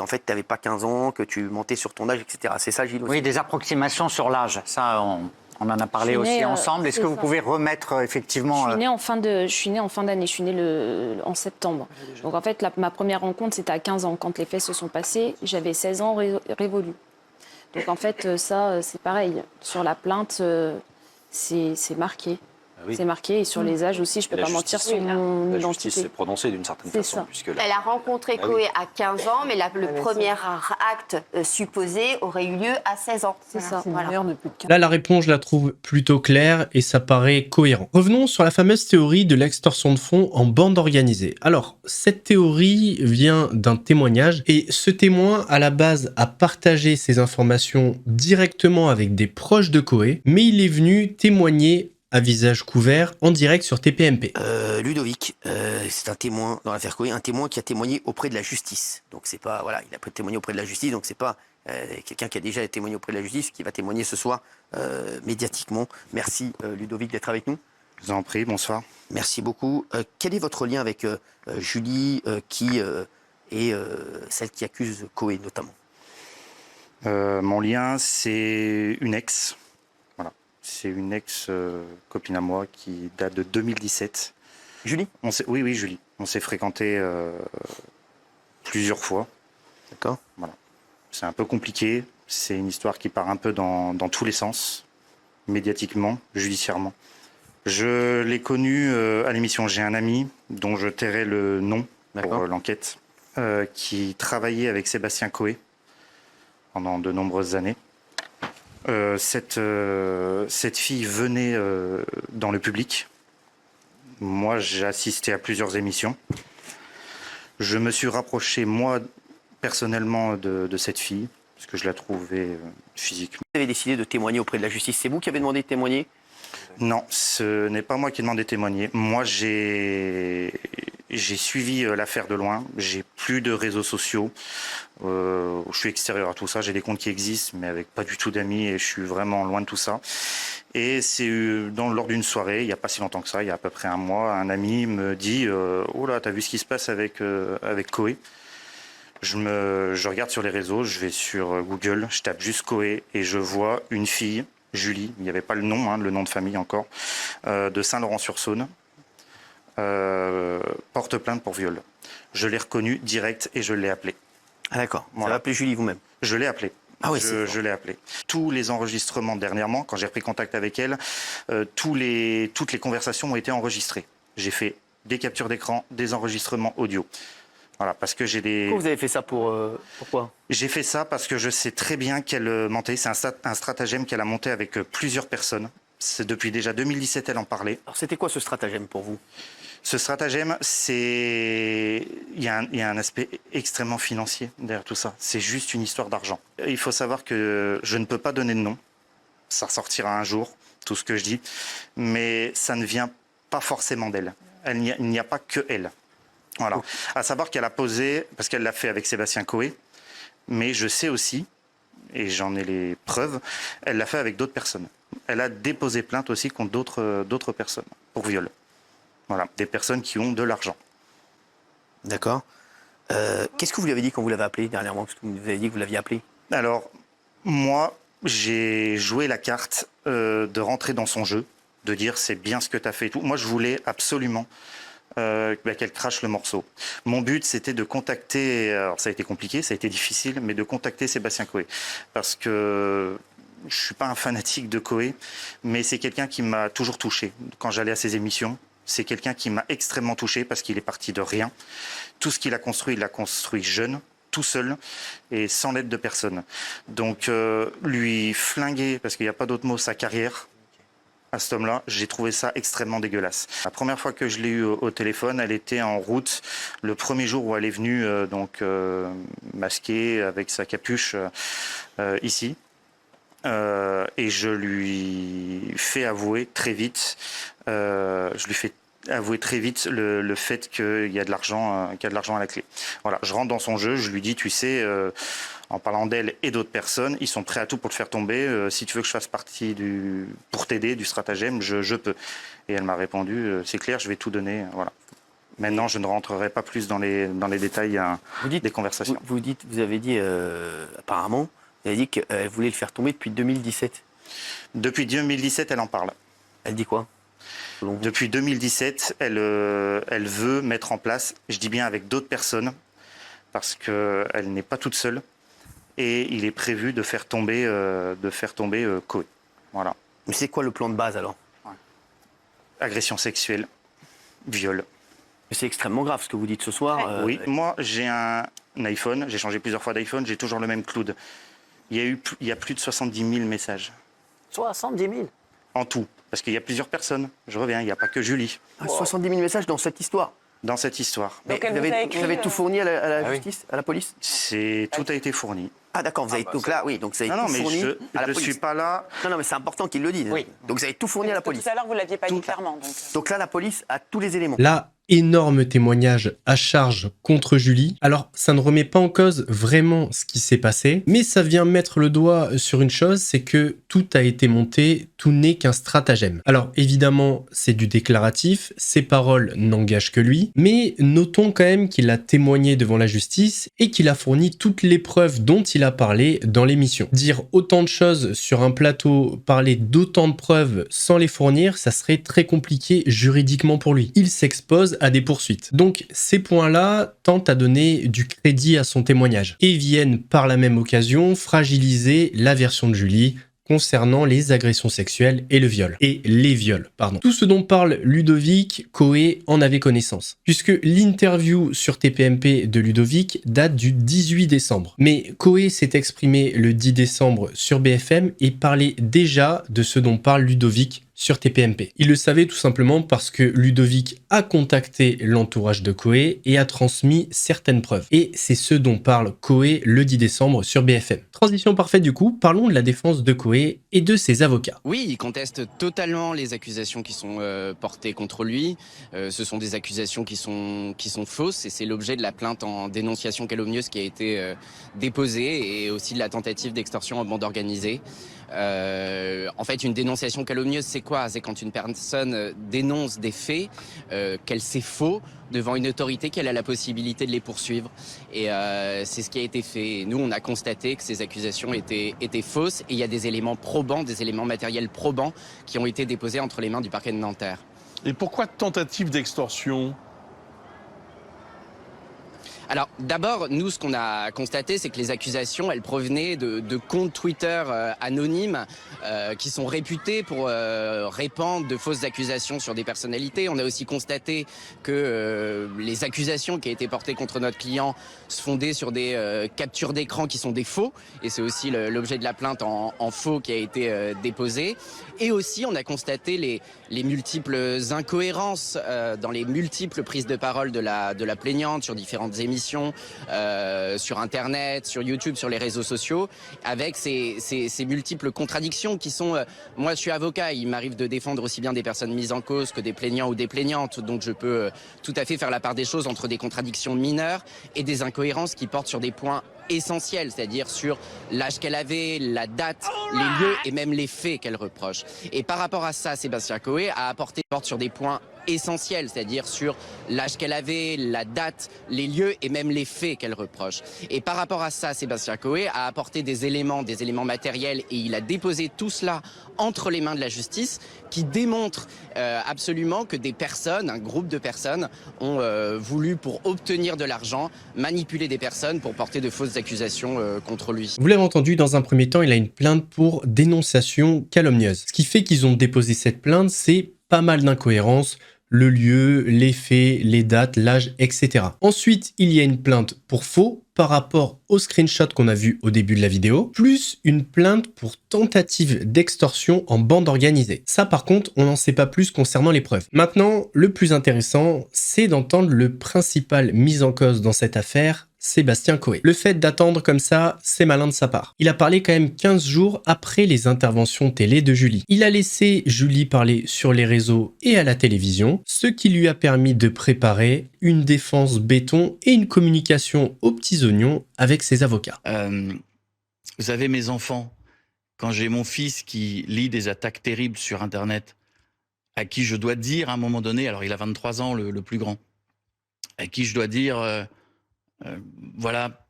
en fait, tu n'avais pas 15 ans, que tu mentais sur ton âge, etc. C'est ça, Gilles? Oui, des approximations sur l'âge. Ça, on en a parlé aussi ensemble. Est-ce que vous pouvez remettre effectivement... Je suis née en fin d'année, je suis née en septembre. Donc en fait, ma première rencontre, c'était à 15 ans. Quand les faits se sont passés, j'avais 16 ans révolus. Donc en fait, ça, c'est pareil. Sur la plainte, c'est marqué. Ah oui. C'est marqué. Et sur les âges aussi, je ne peux pas mentir sur mon La identité. justice s'est prononcée d'une certaine façon. Elle a rencontré Koé à 15 ans, mais le premier acte supposé aurait eu lieu à 16 ans. C'est ça. Voilà. Là, la réponse, je la trouve plutôt claire et ça paraît cohérent. Revenons sur la fameuse théorie de l'extorsion de fonds en bande organisée. Alors, cette théorie vient d'un témoignage et ce témoin, à la base, a partagé ses informations directement avec des proches de Koé, mais il est venu témoigner à visage couvert en direct sur TPMP. Ludovic, c'est un témoin dans l'affaire Koé, un témoin qui a témoigné auprès de la justice. Donc c'est pas, voilà, il a témoigné auprès de la justice, donc c'est pas quelqu'un qui a déjà témoigné auprès de la justice qui va témoigner ce soir médiatiquement. Merci Ludovic d'être avec nous. Je vous en prie, bonsoir. Merci beaucoup. Quel est votre lien avec Julie qui est celle qui accuse Koé notamment? Mon lien, c'est une ex. Voilà. C'est une ex-copine à moi qui date de 2017. Julie? Oui, Julie. On s'est fréquenté plusieurs fois. D'accord. Voilà. C'est un peu compliqué. C'est une histoire qui part un peu dans tous les sens, médiatiquement, judiciairement. Je l'ai connue à l'émission J'ai un ami, dont je tairai le nom pour l'enquête, qui travaillait avec Sébastien Koé pendant de nombreuses années. Cette fille venait dans le public. Moi, j'ai assisté à plusieurs émissions. Je me suis rapproché, moi, personnellement, de cette fille, parce que je la trouvais physiquement. Vous avez décidé de témoigner auprès de la justice. C'est vous qui avez demandé de témoigner? Non, ce n'est pas moi qui ai demandé de témoigner. Moi, j'ai suivi l'affaire de loin. J'ai plus de réseaux sociaux. Je suis extérieur à tout ça. J'ai des comptes qui existent, mais avec pas du tout d'amis, et je suis vraiment loin de tout ça. Et c'est lors d'une soirée, il n'y a pas si longtemps que ça, il y a à peu près un mois, un ami me dit « Oh là, t'as vu ce qui se passe avec Koé ?» Je regarde sur les réseaux, je vais sur Google, je tape juste Koé et je vois une fille, Julie, il n'y avait pas le nom, le nom de famille encore, de Saint-Laurent-sur-Saône, porte plainte pour viol. Je l'ai reconnue direct et je l'ai appelée. Ah d'accord, voilà. Vous avez appelé Julie vous-même? Je l'ai appelée. Ah oui, je l'ai appelée. Tous les enregistrements dernièrement, quand j'ai repris contact avec elle, toutes les conversations ont été enregistrées. J'ai fait des captures d'écran, des enregistrements audio. Voilà, parce que j'ai des... Pourquoi vous avez fait ça pourquoi? J'ai fait ça parce que je sais très bien qu'elle mentait. C'est un stratagème qu'elle a monté avec plusieurs personnes. Depuis déjà 2017, elle en parlait. Alors c'était quoi ce stratagème pour vous? Ce stratagème, il y a un aspect extrêmement financier derrière tout ça. C'est juste une histoire d'argent. Il faut savoir que je ne peux pas donner de nom. Ça ressortira un jour, tout ce que je dis. Mais ça ne vient pas forcément d'elle. Il n'y a pas que elle. Voilà. À savoir qu'elle a posé, parce qu'elle l'a fait avec Sébastien Koé, mais je sais aussi, et j'en ai les preuves, elle l'a fait avec d'autres personnes. Elle a déposé plainte aussi contre d'autres personnes pour viol. Voilà, des personnes qui ont de l'argent. D'accord. Qu'est-ce que vous lui avez dit quand vous l'avez appelé dernièrement? Qu'est-ce que vous avez dit que vous l'aviez appelé? Alors, moi, j'ai joué la carte de rentrer dans son jeu, de dire c'est bien ce que tu as fait et tout. Moi, je voulais absolument qu'elle crache le morceau. Mon but, c'était de contacter, alors ça a été compliqué, ça a été difficile, mais de contacter Sébastien Koé. Parce que je ne suis pas un fanatique de Koé, mais c'est quelqu'un qui m'a toujours touché. Quand j'allais à ses émissions, c'est quelqu'un qui m'a extrêmement touché parce qu'il est parti de rien. Tout ce qu'il a construit, il l'a construit jeune, tout seul et sans l'aide de personne. Donc lui flinguer, parce qu'il n'y a pas d'autre mot, sa carrière, à cet homme-là, j'ai trouvé ça extrêmement dégueulasse. La première fois que je l'ai eu au téléphone, elle était en route le premier jour où elle est venue masquée avec sa capuche ici. Et je lui fais avouer très vite, le fait qu'il y a de l'argent, à la clé. Voilà, je rentre dans son jeu, je lui dis, tu sais, en parlant d'elle et d'autres personnes, ils sont prêts à tout pour te faire tomber. Si tu veux que je fasse partie pour t'aider du stratagème, je peux. Et elle m'a répondu, c'est clair, je vais tout donner. Voilà. Maintenant, je ne rentrerai pas plus dans les détails des conversations. Vous avez dit, apparemment, vous avez dit qu'elle voulait le faire tomber depuis 2017. Depuis 2017, elle en parle. Elle dit quoi? Depuis 2017, elle veut mettre en place, je dis bien avec d'autres personnes, parce qu'elle n'est pas toute seule, et il est prévu de faire tomber Koé. Voilà. Mais c'est quoi le plan de base alors? Agression sexuelle, viol. C'est extrêmement grave ce que vous dites ce soir. Oui, moi j'ai un iPhone, j'ai changé plusieurs fois d'iPhone, j'ai toujours le même cloud. Il y a plus de 70 000 messages. 70 000 en tout, parce qu'il y a plusieurs personnes. Je reviens, il n'y a pas que Julie. 70 000 messages dans cette histoire? Dans cette histoire. Mais vous avez tout fourni à la justice, à la police? Tout a été fourni. Ah d'accord, vous avez donc là, oui, donc vous avez non, tout mais fourni à la police. Je suis pas là. Non, mais c'est important qu'ils le disent. Oui. Donc vous avez tout fourni à la police. Tout à l'heure, vous l'aviez pas dit clairement. Donc là, la police a tous les éléments. Là, énorme témoignage à charge contre Julie. Alors, ça ne remet pas en cause vraiment ce qui s'est passé, mais ça vient mettre le doigt sur une chose, c'est que tout a été monté, tout n'est qu'un stratagème. Alors, évidemment, c'est du déclaratif, ses paroles n'engagent que lui, mais notons quand même qu'il a témoigné devant la justice et qu'il a fourni toutes les preuves dont il a parlé dans l'émission. Dire autant de choses sur un plateau, parler d'autant de preuves sans les fournir, ça serait très compliqué juridiquement pour lui. Il s'expose à des poursuites. Donc ces points-là tentent à donner du crédit à son témoignage et viennent par la même occasion fragiliser la version de Julie concernant les agressions sexuelles et le viol. Et les viols, pardon. Tout ce dont parle Ludovic, Koé en avait connaissance, puisque l'interview sur TPMP de Ludovic date du 18 décembre. Mais Koé s'est exprimé le 10 décembre sur BFM et parlait déjà de ce dont parle Ludovic sur TPMP. Il le savait tout simplement parce que Ludovic a contacté l'entourage de Koé et a transmis certaines preuves. Et c'est ce dont parle Koé le 10 décembre sur BFM. Transition parfaite du coup, parlons de la défense de Koé et de ses avocats. Oui, il conteste totalement les accusations qui sont portées contre lui. Ce sont des accusations qui sont fausses et c'est l'objet de la plainte en dénonciation calomnieuse qui a été déposée et aussi de la tentative d'extorsion en bande organisée. En fait, une dénonciation calomnieuse, c'est quoi? C'est quand une personne dénonce des faits, qu'elle sait faux devant une autorité, qu'elle a la possibilité de les poursuivre. Et c'est ce qui a été fait. Et nous, on a constaté que ces accusations étaient fausses et il y a des éléments probants, des éléments matériels probants qui ont été déposés entre les mains du parquet de Nanterre. Et pourquoi tentative d'extorsion? Alors d'abord, nous, ce qu'on a constaté, c'est que les accusations, elles provenaient de comptes Twitter anonymes qui sont réputés pour répandre de fausses accusations sur des personnalités. On a aussi constaté que les accusations qui ont été portées contre notre client se fondaient sur des captures d'écran qui sont des faux. Et c'est aussi l'objet de la plainte en faux qui a été déposée. Et aussi, on a constaté les multiples incohérences dans les multiples prises de parole de la plaignante sur différentes émissions. Sur Internet, sur YouTube, sur les réseaux sociaux, avec ces multiples contradictions qui sont... moi, je suis avocat, il m'arrive de défendre aussi bien des personnes mises en cause que des plaignants ou des plaignantes, donc je peux tout à fait faire la part des choses entre des contradictions mineures et des incohérences qui portent sur des points essentiels, c'est-à-dire sur l'âge qu'elle avait, la date, les lieux et même les faits qu'elle reproche. Et par rapport à ça, Sébastien Koé a apporté porte sur des points essentiels, c'est-à-dire sur l'âge qu'elle avait, la date, les lieux et même les faits qu'elle reproche. Et par rapport à ça, Sébastien Koé a apporté des éléments matériels et il a déposé tout cela entre les mains de la justice qui démontrent absolument que des personnes, un groupe de personnes ont voulu, pour obtenir de l'argent, manipuler des personnes pour porter de fausses accusations contre lui. Vous l'avez entendu, dans un premier temps, il a une plainte pour dénonciation calomnieuse. Ce qui fait qu'ils ont déposé cette plainte, c'est pas mal d'incohérences, le lieu, les faits, les dates, l'âge, etc. Ensuite, il y a une plainte pour faux par rapport au screenshot qu'on a vu au début de la vidéo, plus une plainte pour tentative d'extorsion en bande organisée. Ça, par contre, on n'en sait pas plus concernant les preuves. Maintenant, le plus intéressant, c'est d'entendre le principal mis en cause dans cette affaire, Sébastien Koé. Le fait d'attendre comme ça, c'est malin de sa part. Il a parlé quand même 15 jours après les interventions télé de Julie. Il a laissé Julie parler sur les réseaux et à la télévision, ce qui lui a permis de préparer une défense béton et une communication aux petits oignons avec ses avocats. Vous savez, mes enfants, quand j'ai mon fils qui lit des attaques terribles sur Internet, à qui je dois dire à un moment donné, alors il a 23 ans, le plus grand, à qui je dois dire... voilà,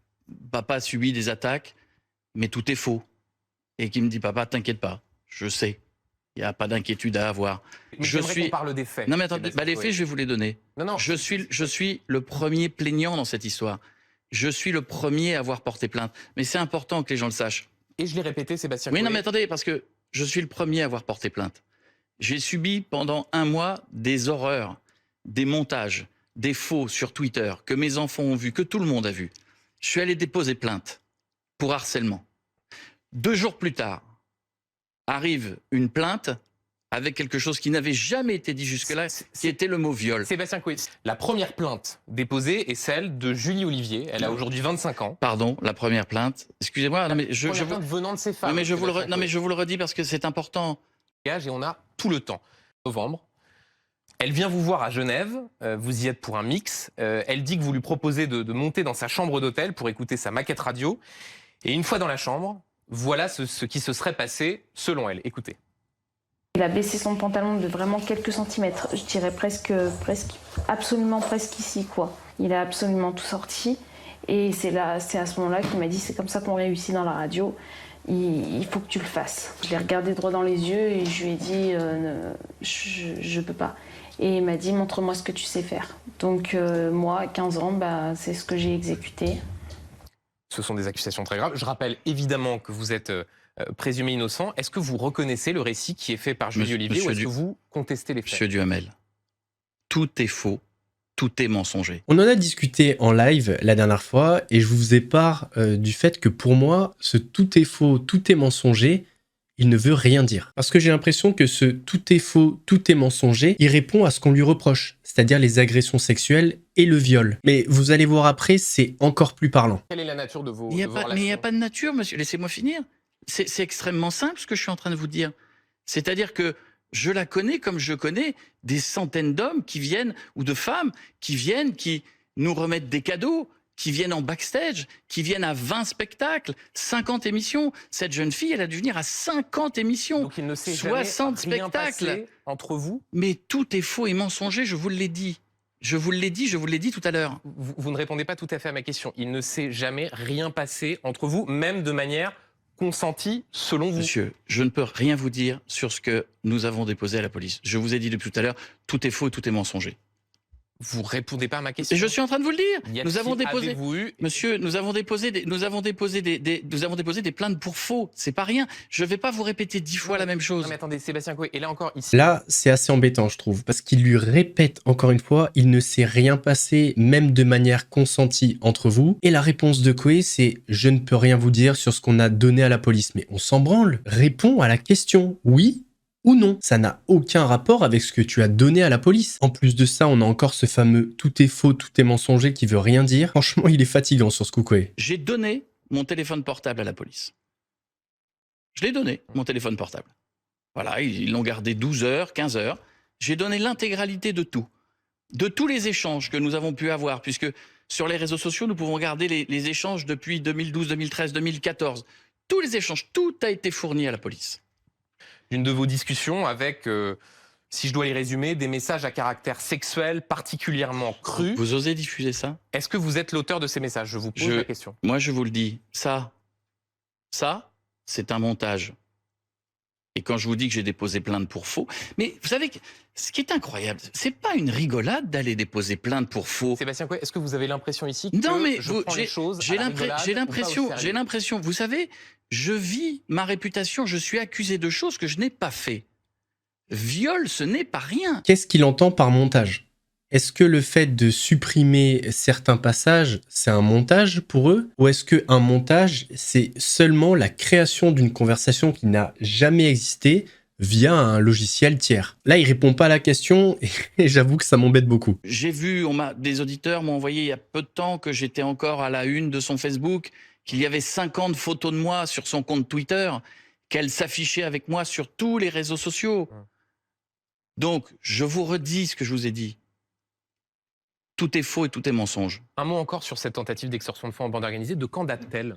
papa a subi des attaques, mais tout est faux. Et qui me dit, papa, t'inquiète pas, je sais, il n'y a pas d'inquiétude à avoir. Mais j'aimerais qu'on parle des faits. Non mais attendez, les faits, je vais vous les donner. Non. Je suis le premier plaignant dans cette histoire. je suis le premier à avoir porté plainte. Mais c'est important que les gens le sachent. Et je l'ai répété, Sébastien Oui, Coé. non, mais attendez, parce que je suis le premier à avoir porté plainte. J'ai subi pendant 1 mois des horreurs, des montages, des faux sur Twitter, que mes enfants ont vu, que tout le monde a vu. Je suis allé déposer plainte pour harcèlement. 2 jours plus tard, arrive une plainte avec quelque chose qui n'avait jamais été dit jusque-là, qui était le mot viol. Sébastien Coé, la première plainte déposée est celle de Julie Olivier. Elle a aujourd'hui 25 ans. Pardon, la première plainte. Excusez-moi, non mais Première plainte venant de ses femmes. Non mais je vous le redis parce que c'est important. Et on a tout le temps. Novembre. Elle vient vous voir à Genève. Vous y êtes pour un mix. Elle dit que vous lui proposez de monter dans sa chambre d'hôtel pour écouter sa maquette radio. Et une fois dans la chambre, voilà ce qui se serait passé selon elle. Écoutez. Il a baissé son pantalon de vraiment quelques centimètres, je dirais absolument presque ici, quoi. Il a absolument tout sorti. Et c'est à ce moment-là qu'il m'a dit, c'est comme ça qu'on réussit dans la radio, il faut que tu le fasses. Je l'ai regardé droit dans les yeux et je lui ai dit, je peux pas. Et il m'a dit, montre-moi ce que tu sais faire. Donc moi, à 15 ans, c'est ce que j'ai exécuté. Ce sont des accusations très graves. Je rappelle évidemment que vous êtes présumé innocent. Est-ce que vous reconnaissez le récit qui est fait par Julie Olivier ou est-ce que vous contestez les faits? Monsieur Duhamel, tout est faux, tout est mensonger. On en a discuté en live la dernière fois et je vous faisais part du fait que pour moi, ce tout est faux, tout est mensonger, il ne veut rien dire. Parce que j'ai l'impression que ce tout est faux, tout est mensonger, il répond à ce qu'on lui reproche, c'est-à-dire les agressions sexuelles et le viol. Mais vous allez voir après, c'est encore plus parlant. Quelle est la nature de vos Mais relations? il n'y a pas de nature, monsieur. Laissez-moi finir. C'est extrêmement simple ce que je suis en train de vous dire. C'est-à-dire que je la connais comme je connais des centaines d'hommes qui viennent, ou de femmes qui viennent, qui nous remettent des cadeaux, qui viennent en backstage, qui viennent à 20 spectacles, 50 émissions. Cette jeune fille, elle a dû venir à 50 émissions, Donc il ne s'est 60 jamais rien spectacles. passé entre vous? Mais tout est faux et mensonger, je vous l'ai dit. Je vous l'ai dit tout à l'heure. Vous ne répondez pas tout à fait à ma question. Il ne s'est jamais rien passé entre vous, même de manière consentie, selon vous? Monsieur, je ne peux rien vous dire sur ce que nous avons déposé à la police. Je vous ai dit depuis tout à l'heure, tout est faux et tout est mensonger. Vous répondez pas à ma question. Et je suis en train de vous le dire. Nous avons déposé, avez-vous eu... monsieur, nous avons déposé des plaintes pour faux. C'est pas rien. Je vais pas vous répéter 10 fois la même chose. Non mais attendez, Sébastien Coé, et là encore, ici... Là, c'est assez embêtant, je trouve, parce qu'il lui répète encore une fois, il ne s'est rien passé, même de manière consentie entre vous. Et la réponse de Coé, c'est « je ne peux rien vous dire sur ce qu'on a donné à la police ». Mais on s'en branle. Réponds à la question, oui ou non. Ça n'a aucun rapport avec ce que tu as donné à la police. En plus de ça, on a encore ce fameux « tout est faux, tout est mensonger » qui veut rien dire. Franchement, il est fatigant sur ce coup, Coé. J'ai donné mon téléphone portable à la police. Je l'ai donné, mon téléphone portable. Voilà, ils l'ont gardé 12 heures, 15 heures. J'ai donné l'intégralité de tout. De tous les échanges que nous avons pu avoir, puisque sur les réseaux sociaux, nous pouvons garder les échanges depuis 2012, 2013, 2014. Tous les échanges, tout a été fourni à la police. Une de vos discussions avec, si je dois les résumer, des messages à caractère sexuel particulièrement crus. Vous osez diffuser ça? Est-ce que vous êtes l'auteur de ces messages? Je vous pose la question. Moi, je vous le dis, ça, c'est un montage. Et quand je vous dis que j'ai déposé plainte pour faux, mais vous savez, ce qui est incroyable, c'est pas une rigolade d'aller déposer plainte pour faux. Sébastien Coé, est-ce que vous avez l'impression ici que non, mais je prends les choses à la rigolade j'ai l'impression, vous savez, je vis ma réputation, je suis accusé de choses que je n'ai pas fait. Viol, ce n'est pas rien. Qu'est-ce qu'il entend par montage? Est-ce que le fait de supprimer certains passages, c'est un montage pour eux? Ou est-ce qu'un montage, c'est seulement la création d'une conversation qui n'a jamais existé via un logiciel tiers? Là, il répond pas à la question et j'avoue que ça m'embête beaucoup. J'ai vu, des auditeurs m'ont envoyé il y a peu de temps que j'étais encore à la une de son Facebook, qu'il y avait 50 photos de moi sur son compte Twitter, qu'elle s'affichait avec moi sur tous les réseaux sociaux. Donc, je vous redis ce que je vous ai dit. Tout est faux et tout est mensonge. Un mot encore sur cette tentative d'extorsion de fonds en bande organisée. De quand date-t-elle?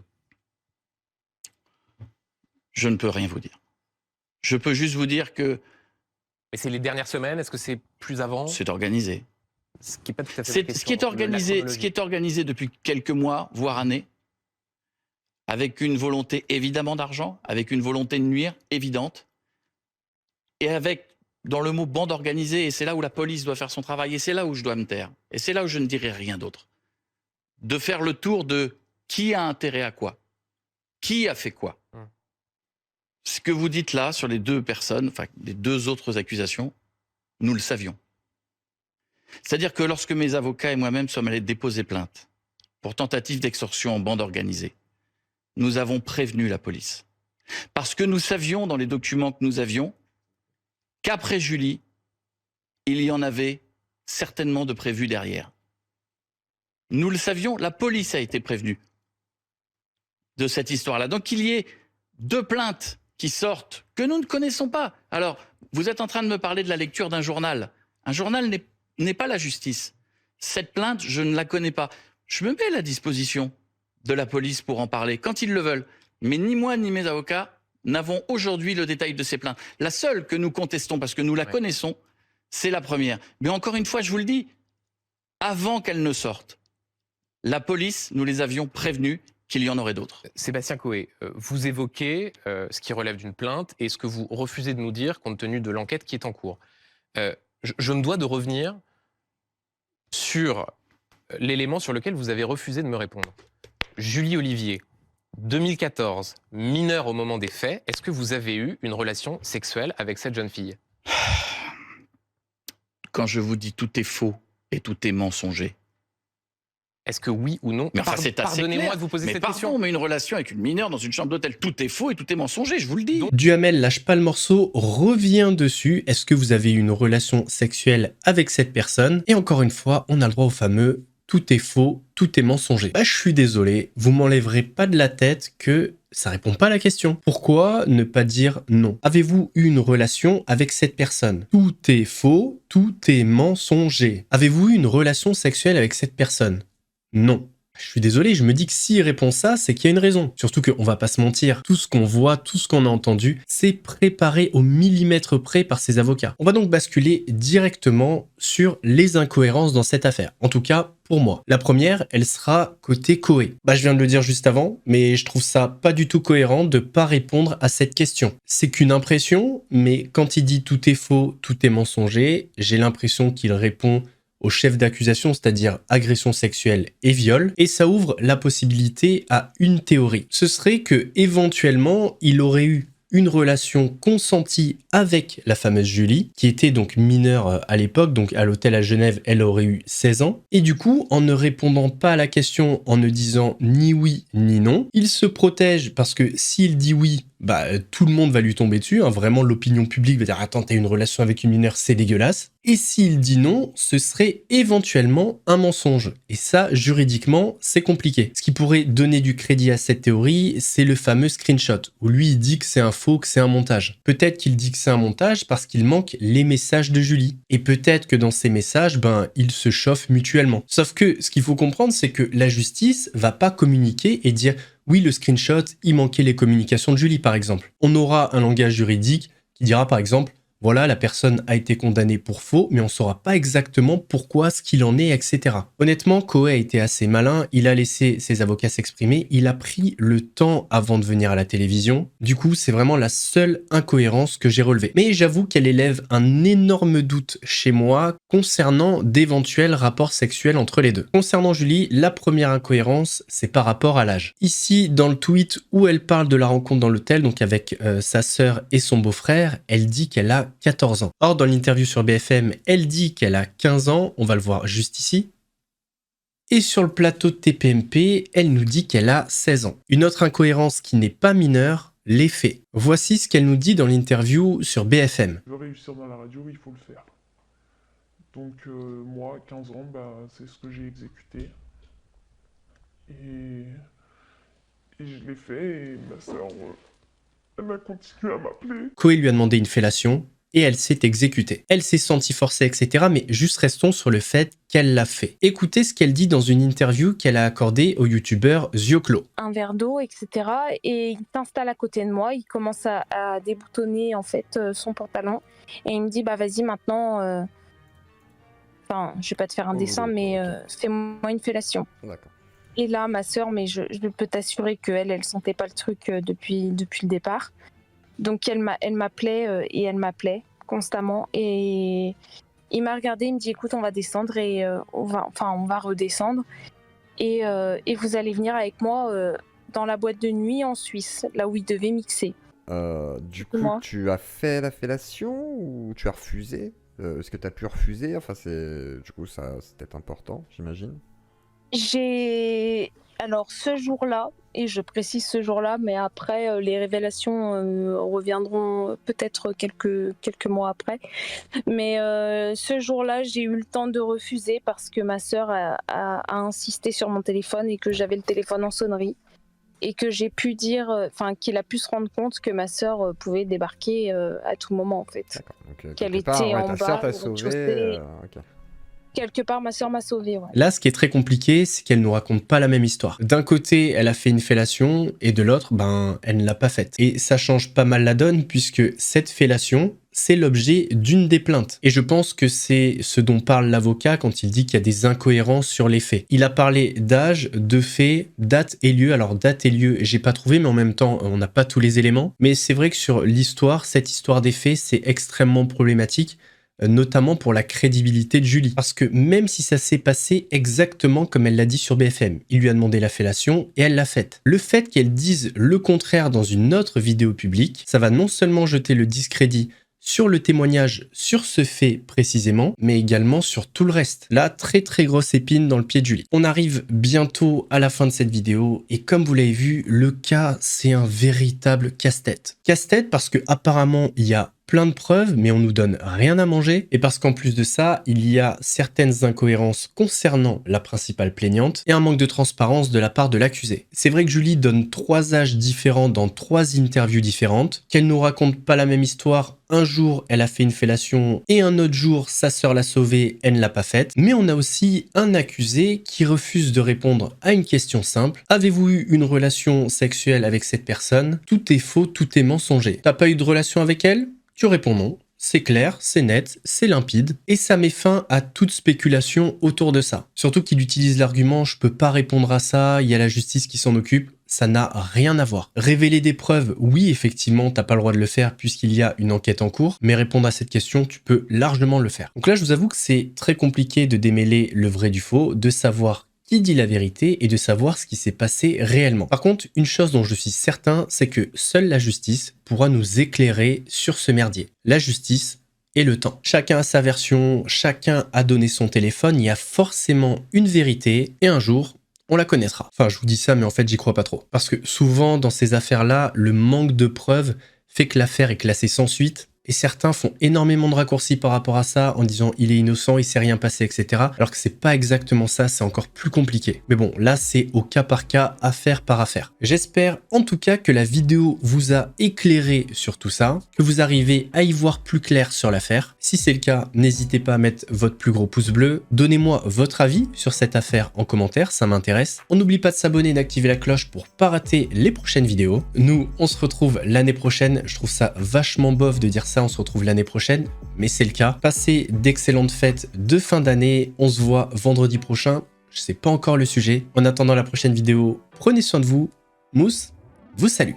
Je ne peux rien vous dire. Je peux juste vous dire que... Mais c'est les dernières semaines? Est-ce que c'est plus avant? C'est organisé. Ce qui est pas tout à fait ce qui est organisé depuis quelques mois, voire années, avec une volonté évidemment d'argent, avec une volonté de nuire évidente, et avec, dans le mot bande organisée, et c'est là où la police doit faire son travail, et c'est là où je dois me taire, et c'est là où je ne dirai rien d'autre. de faire le tour de qui a intérêt à quoi, qui a fait quoi. Ce que vous dites là sur les deux personnes, enfin les deux autres accusations, nous le savions. C'est-à-dire que lorsque mes avocats et moi-même sommes allés déposer plainte pour tentative d'extorsion en bande organisée, nous avons prévenu la police. Parce que nous savions dans les documents que nous avions qu'après Julie, il y en avait certainement de prévus derrière. Nous le savions, la police a été prévenue de cette histoire-là. Donc qu'il y ait deux plaintes qui sortent, que nous ne connaissons pas. Alors, vous êtes en train de me parler de la lecture d'un journal. Un journal n'est pas la justice. Cette plainte, je ne la connais pas. Je me mets à la disposition de la police pour en parler, quand ils le veulent. Mais ni moi ni mes avocats n'avons aujourd'hui le détail de ces plaintes. La seule que nous contestons, parce que nous la connaissons, c'est la première. Mais encore une fois, je vous le dis, avant qu'elle ne sorte, la police, nous les avions prévenus qu'il y en aurait d'autres. Sébastien Coé, vous évoquez ce qui relève d'une plainte et ce que vous refusez de nous dire compte tenu de l'enquête qui est en cours. Je me dois de revenir sur l'élément sur lequel vous avez refusé de me répondre. Julie Olivier, 2014, mineure au moment des faits, est-ce que vous avez eu une relation sexuelle avec cette jeune fille? Quand je vous dis tout est faux et tout est mensonger. Est-ce que oui ou non? Mais enfin, c'est assez Pardonnez-moi clair. de vous poser mais cette pardon, question. Mais une relation avec une mineure dans une chambre d'hôtel, tout est faux et tout est mensonger, je vous le dis. Duhamel lâche pas le morceau, revient dessus. Est-ce que vous avez eu une relation sexuelle avec cette personne? Et encore une fois, on a le droit au fameux tout est faux, tout est mensonger. Bah, je suis désolé, vous m'enlèverez pas de la tête que ça répond pas à la question. Pourquoi ne pas dire non? Avez-vous eu une relation avec cette personne? Tout est faux, tout est mensonger. Avez-vous eu une relation sexuelle avec cette personne? Non. Je suis désolé, je me dis que s'il répond ça, c'est qu'il y a une raison. Surtout qu'on va pas se mentir, tout ce qu'on voit, tout ce qu'on a entendu, c'est préparé au millimètre près par ses avocats. On va donc basculer directement sur les incohérences dans cette affaire. En tout cas, pour moi. La première, elle sera côté Coé. Bah, je viens de le dire juste avant, mais je trouve ça pas du tout cohérent de pas répondre à cette question. C'est qu'une impression, mais quand il dit tout est faux, tout est mensonger, j'ai l'impression qu'il répond au chef d'accusation, c'est-à-dire agression sexuelle et viol, et ça ouvre la possibilité à une théorie. Ce serait que éventuellement, il aurait eu une relation consentie avec la fameuse Julie, qui était donc mineure à l'époque, donc à l'hôtel à Genève, elle aurait eu 16 ans, et du coup, en ne répondant pas à la question, en ne disant ni oui ni non, il se protège parce que s'il dit oui, bah, tout le monde va lui tomber dessus, hein, vraiment l'opinion publique va dire « Attends, t'as une relation avec une mineure, c'est dégueulasse ». Et s'il dit non, ce serait éventuellement un mensonge. Et ça, juridiquement, c'est compliqué. Ce qui pourrait donner du crédit à cette théorie, c'est le fameux screenshot, où lui, il dit que c'est un faux, que c'est un montage. Peut-être qu'il dit que c'est un montage parce qu'il manque les messages de Julie. Et peut-être que dans ces messages, ben, ils se chauffent mutuellement. Sauf que, ce qu'il faut comprendre, c'est que la justice va pas communiquer et dire « Oui, le screenshot, il manquait les communications de Julie, par exemple ». On aura un langage juridique qui dira, par exemple, voilà, la personne a été condamnée pour faux, mais on ne saura pas exactement pourquoi, ce qu'il en est, etc. Honnêtement, Coé a été assez malin, il a laissé ses avocats s'exprimer, il a pris le temps avant de venir à la télévision. Du coup, c'est vraiment la seule incohérence que j'ai relevée. Mais j'avoue qu'elle élève un énorme doute chez moi concernant d'éventuels rapports sexuels entre les deux. Concernant Julie, la première incohérence, c'est par rapport à l'âge. Ici, dans le tweet où elle parle de la rencontre dans l'hôtel, donc avec sa sœur et son beau-frère, elle dit qu'elle a 14 ans. Or, dans l'interview sur BFM, elle dit qu'elle a 15 ans, on va le voir juste ici. Et sur le plateau de TPMP, elle nous dit qu'elle a 16 ans. Une autre incohérence qui n'est pas mineure, les faits. Voici ce qu'elle nous dit dans l'interview sur BFM. Je veux réussir dans la radio, il faut le faire. Donc moi, 15 ans, bah, c'est ce que j'ai exécuté. Et je l'ai fait, et ma sœur, elle m'a continué à m'appeler. Coé lui a demandé une fellation, et elle s'est exécutée. Elle s'est sentie forcée, etc. Mais juste restons sur le fait qu'elle l'a fait. Écoutez ce qu'elle dit dans une interview qu'elle a accordée au youtubeur Zioclo. Un verre d'eau, etc. Et il s'installe à côté de moi, il commence à déboutonner en fait son pantalon. Et il me dit, bah vas-y maintenant, enfin je vais pas te faire un dessin, mais fais-moi une fellation. D'accord. Et là, ma sœur, mais je peux t'assurer qu'elle sentait pas le truc depuis le départ. Donc elle m'appelait et elle m'appelait constamment. Et il m'a regardé, il me dit écoute, on va descendre et on va redescendre. et vous allez venir avec moi dans la boîte de nuit en Suisse, là où il devait mixer. Du coup, tu as fait la fellation ou tu as refusé? Est-ce que tu as pu refuser? Enfin, du coup, ça, c'est peut-être important, j'imagine. Alors, ce jour-là, et je précise ce jour-là, mais après, les révélations reviendront peut-être quelques mois après. Mais ce jour-là, j'ai eu le temps de refuser parce que ma sœur a insisté sur mon téléphone et que j'avais le téléphone en sonnerie. Et que j'ai pu dire, qu'il a pu se rendre compte que ma sœur pouvait débarquer à tout moment, en fait. Qu'elle était en bas, au rez-de-chaussée. Quelque part, ma sœur m'a sauvée. Ouais. Là, ce qui est très compliqué, c'est qu'elle nous raconte pas la même histoire. D'un côté, elle a fait une fellation, et de l'autre, elle ne l'a pas faite. Et ça change pas mal la donne, puisque cette fellation, c'est l'objet d'une des plaintes. Et je pense que c'est ce dont parle l'avocat quand il dit qu'il y a des incohérences sur les faits. Il a parlé d'âge, de faits, date et lieu. Alors, date et lieu, j'ai pas trouvé, mais en même temps, on n'a pas tous les éléments. Mais c'est vrai que sur l'histoire, cette histoire des faits, c'est extrêmement problématique, notamment pour la crédibilité de Julie. Parce que même si ça s'est passé exactement comme elle l'a dit sur BFM, il lui a demandé la fellation et elle l'a faite. Le fait qu'elle dise le contraire dans une autre vidéo publique, ça va non seulement jeter le discrédit sur le témoignage sur ce fait précisément, mais également sur tout le reste. Là, très grosse épine dans le pied de Julie. On arrive bientôt à la fin de cette vidéo et comme vous l'avez vu, le cas, c'est un véritable casse-tête. Casse-tête parce que apparemment, il y a plein de preuves, mais on nous donne rien à manger. Et parce qu'en plus de ça, il y a certaines incohérences concernant la principale plaignante et un manque de transparence de la part de l'accusé. C'est vrai que Julie donne 3 âges différents dans 3 interviews différentes, qu'elle nous raconte pas la même histoire. Un jour, elle a fait une fellation et un autre jour, sa sœur l'a sauvée, elle ne l'a pas faite. Mais on a aussi un accusé qui refuse de répondre à une question simple. Avez-vous eu une relation sexuelle avec cette personne? Tout est faux, tout est mensonger. T'as pas eu de relation avec elle? Tu réponds non, c'est clair, c'est net, c'est limpide, et ça met fin à toute spéculation autour de ça. Surtout qu'il utilise l'argument « je peux pas répondre à ça, il y a la justice qui s'en occupe ». Ça n'a rien à voir. Révéler des preuves, oui, effectivement, t'as pas le droit de le faire puisqu'il y a une enquête en cours, mais répondre à cette question, tu peux largement le faire. Donc là, je vous avoue que c'est très compliqué de démêler le vrai du faux, de savoir qui dit la vérité et de savoir ce qui s'est passé réellement. Par contre, une chose dont je suis certain, c'est que seule la justice pourra nous éclairer sur ce merdier. La justice et le temps. Chacun a sa version, chacun a donné son téléphone, il y a forcément une vérité et un jour, on la connaîtra. Enfin, je vous dis ça, mais en fait, j'y crois pas trop. Parce que souvent, dans ces affaires-là, le manque de preuves fait que l'affaire est classée sans suite. Et certains font énormément de raccourcis par rapport à ça en disant il est innocent, il s'est rien passé, etc. Alors que c'est pas exactement ça, c'est encore plus compliqué. Mais bon, là c'est au cas par cas, affaire par affaire. J'espère en tout cas que la vidéo vous a éclairé sur tout ça, que vous arrivez à y voir plus clair sur l'affaire. Si c'est le cas, n'hésitez pas à mettre votre plus gros pouce bleu. Donnez-moi votre avis sur cette affaire en commentaire, ça m'intéresse. On n'oublie pas de s'abonner et d'activer la cloche pour pas rater les prochaines vidéos. Nous, on se retrouve l'année prochaine. Je trouve ça vachement bof de dire ça. On se retrouve l'année prochaine, mais c'est le cas. Passez d'excellentes fêtes de fin d'année. On se voit vendredi prochain. Je sais pas encore le sujet. En attendant la prochaine vidéo, prenez soin de vous. Mousse vous salue.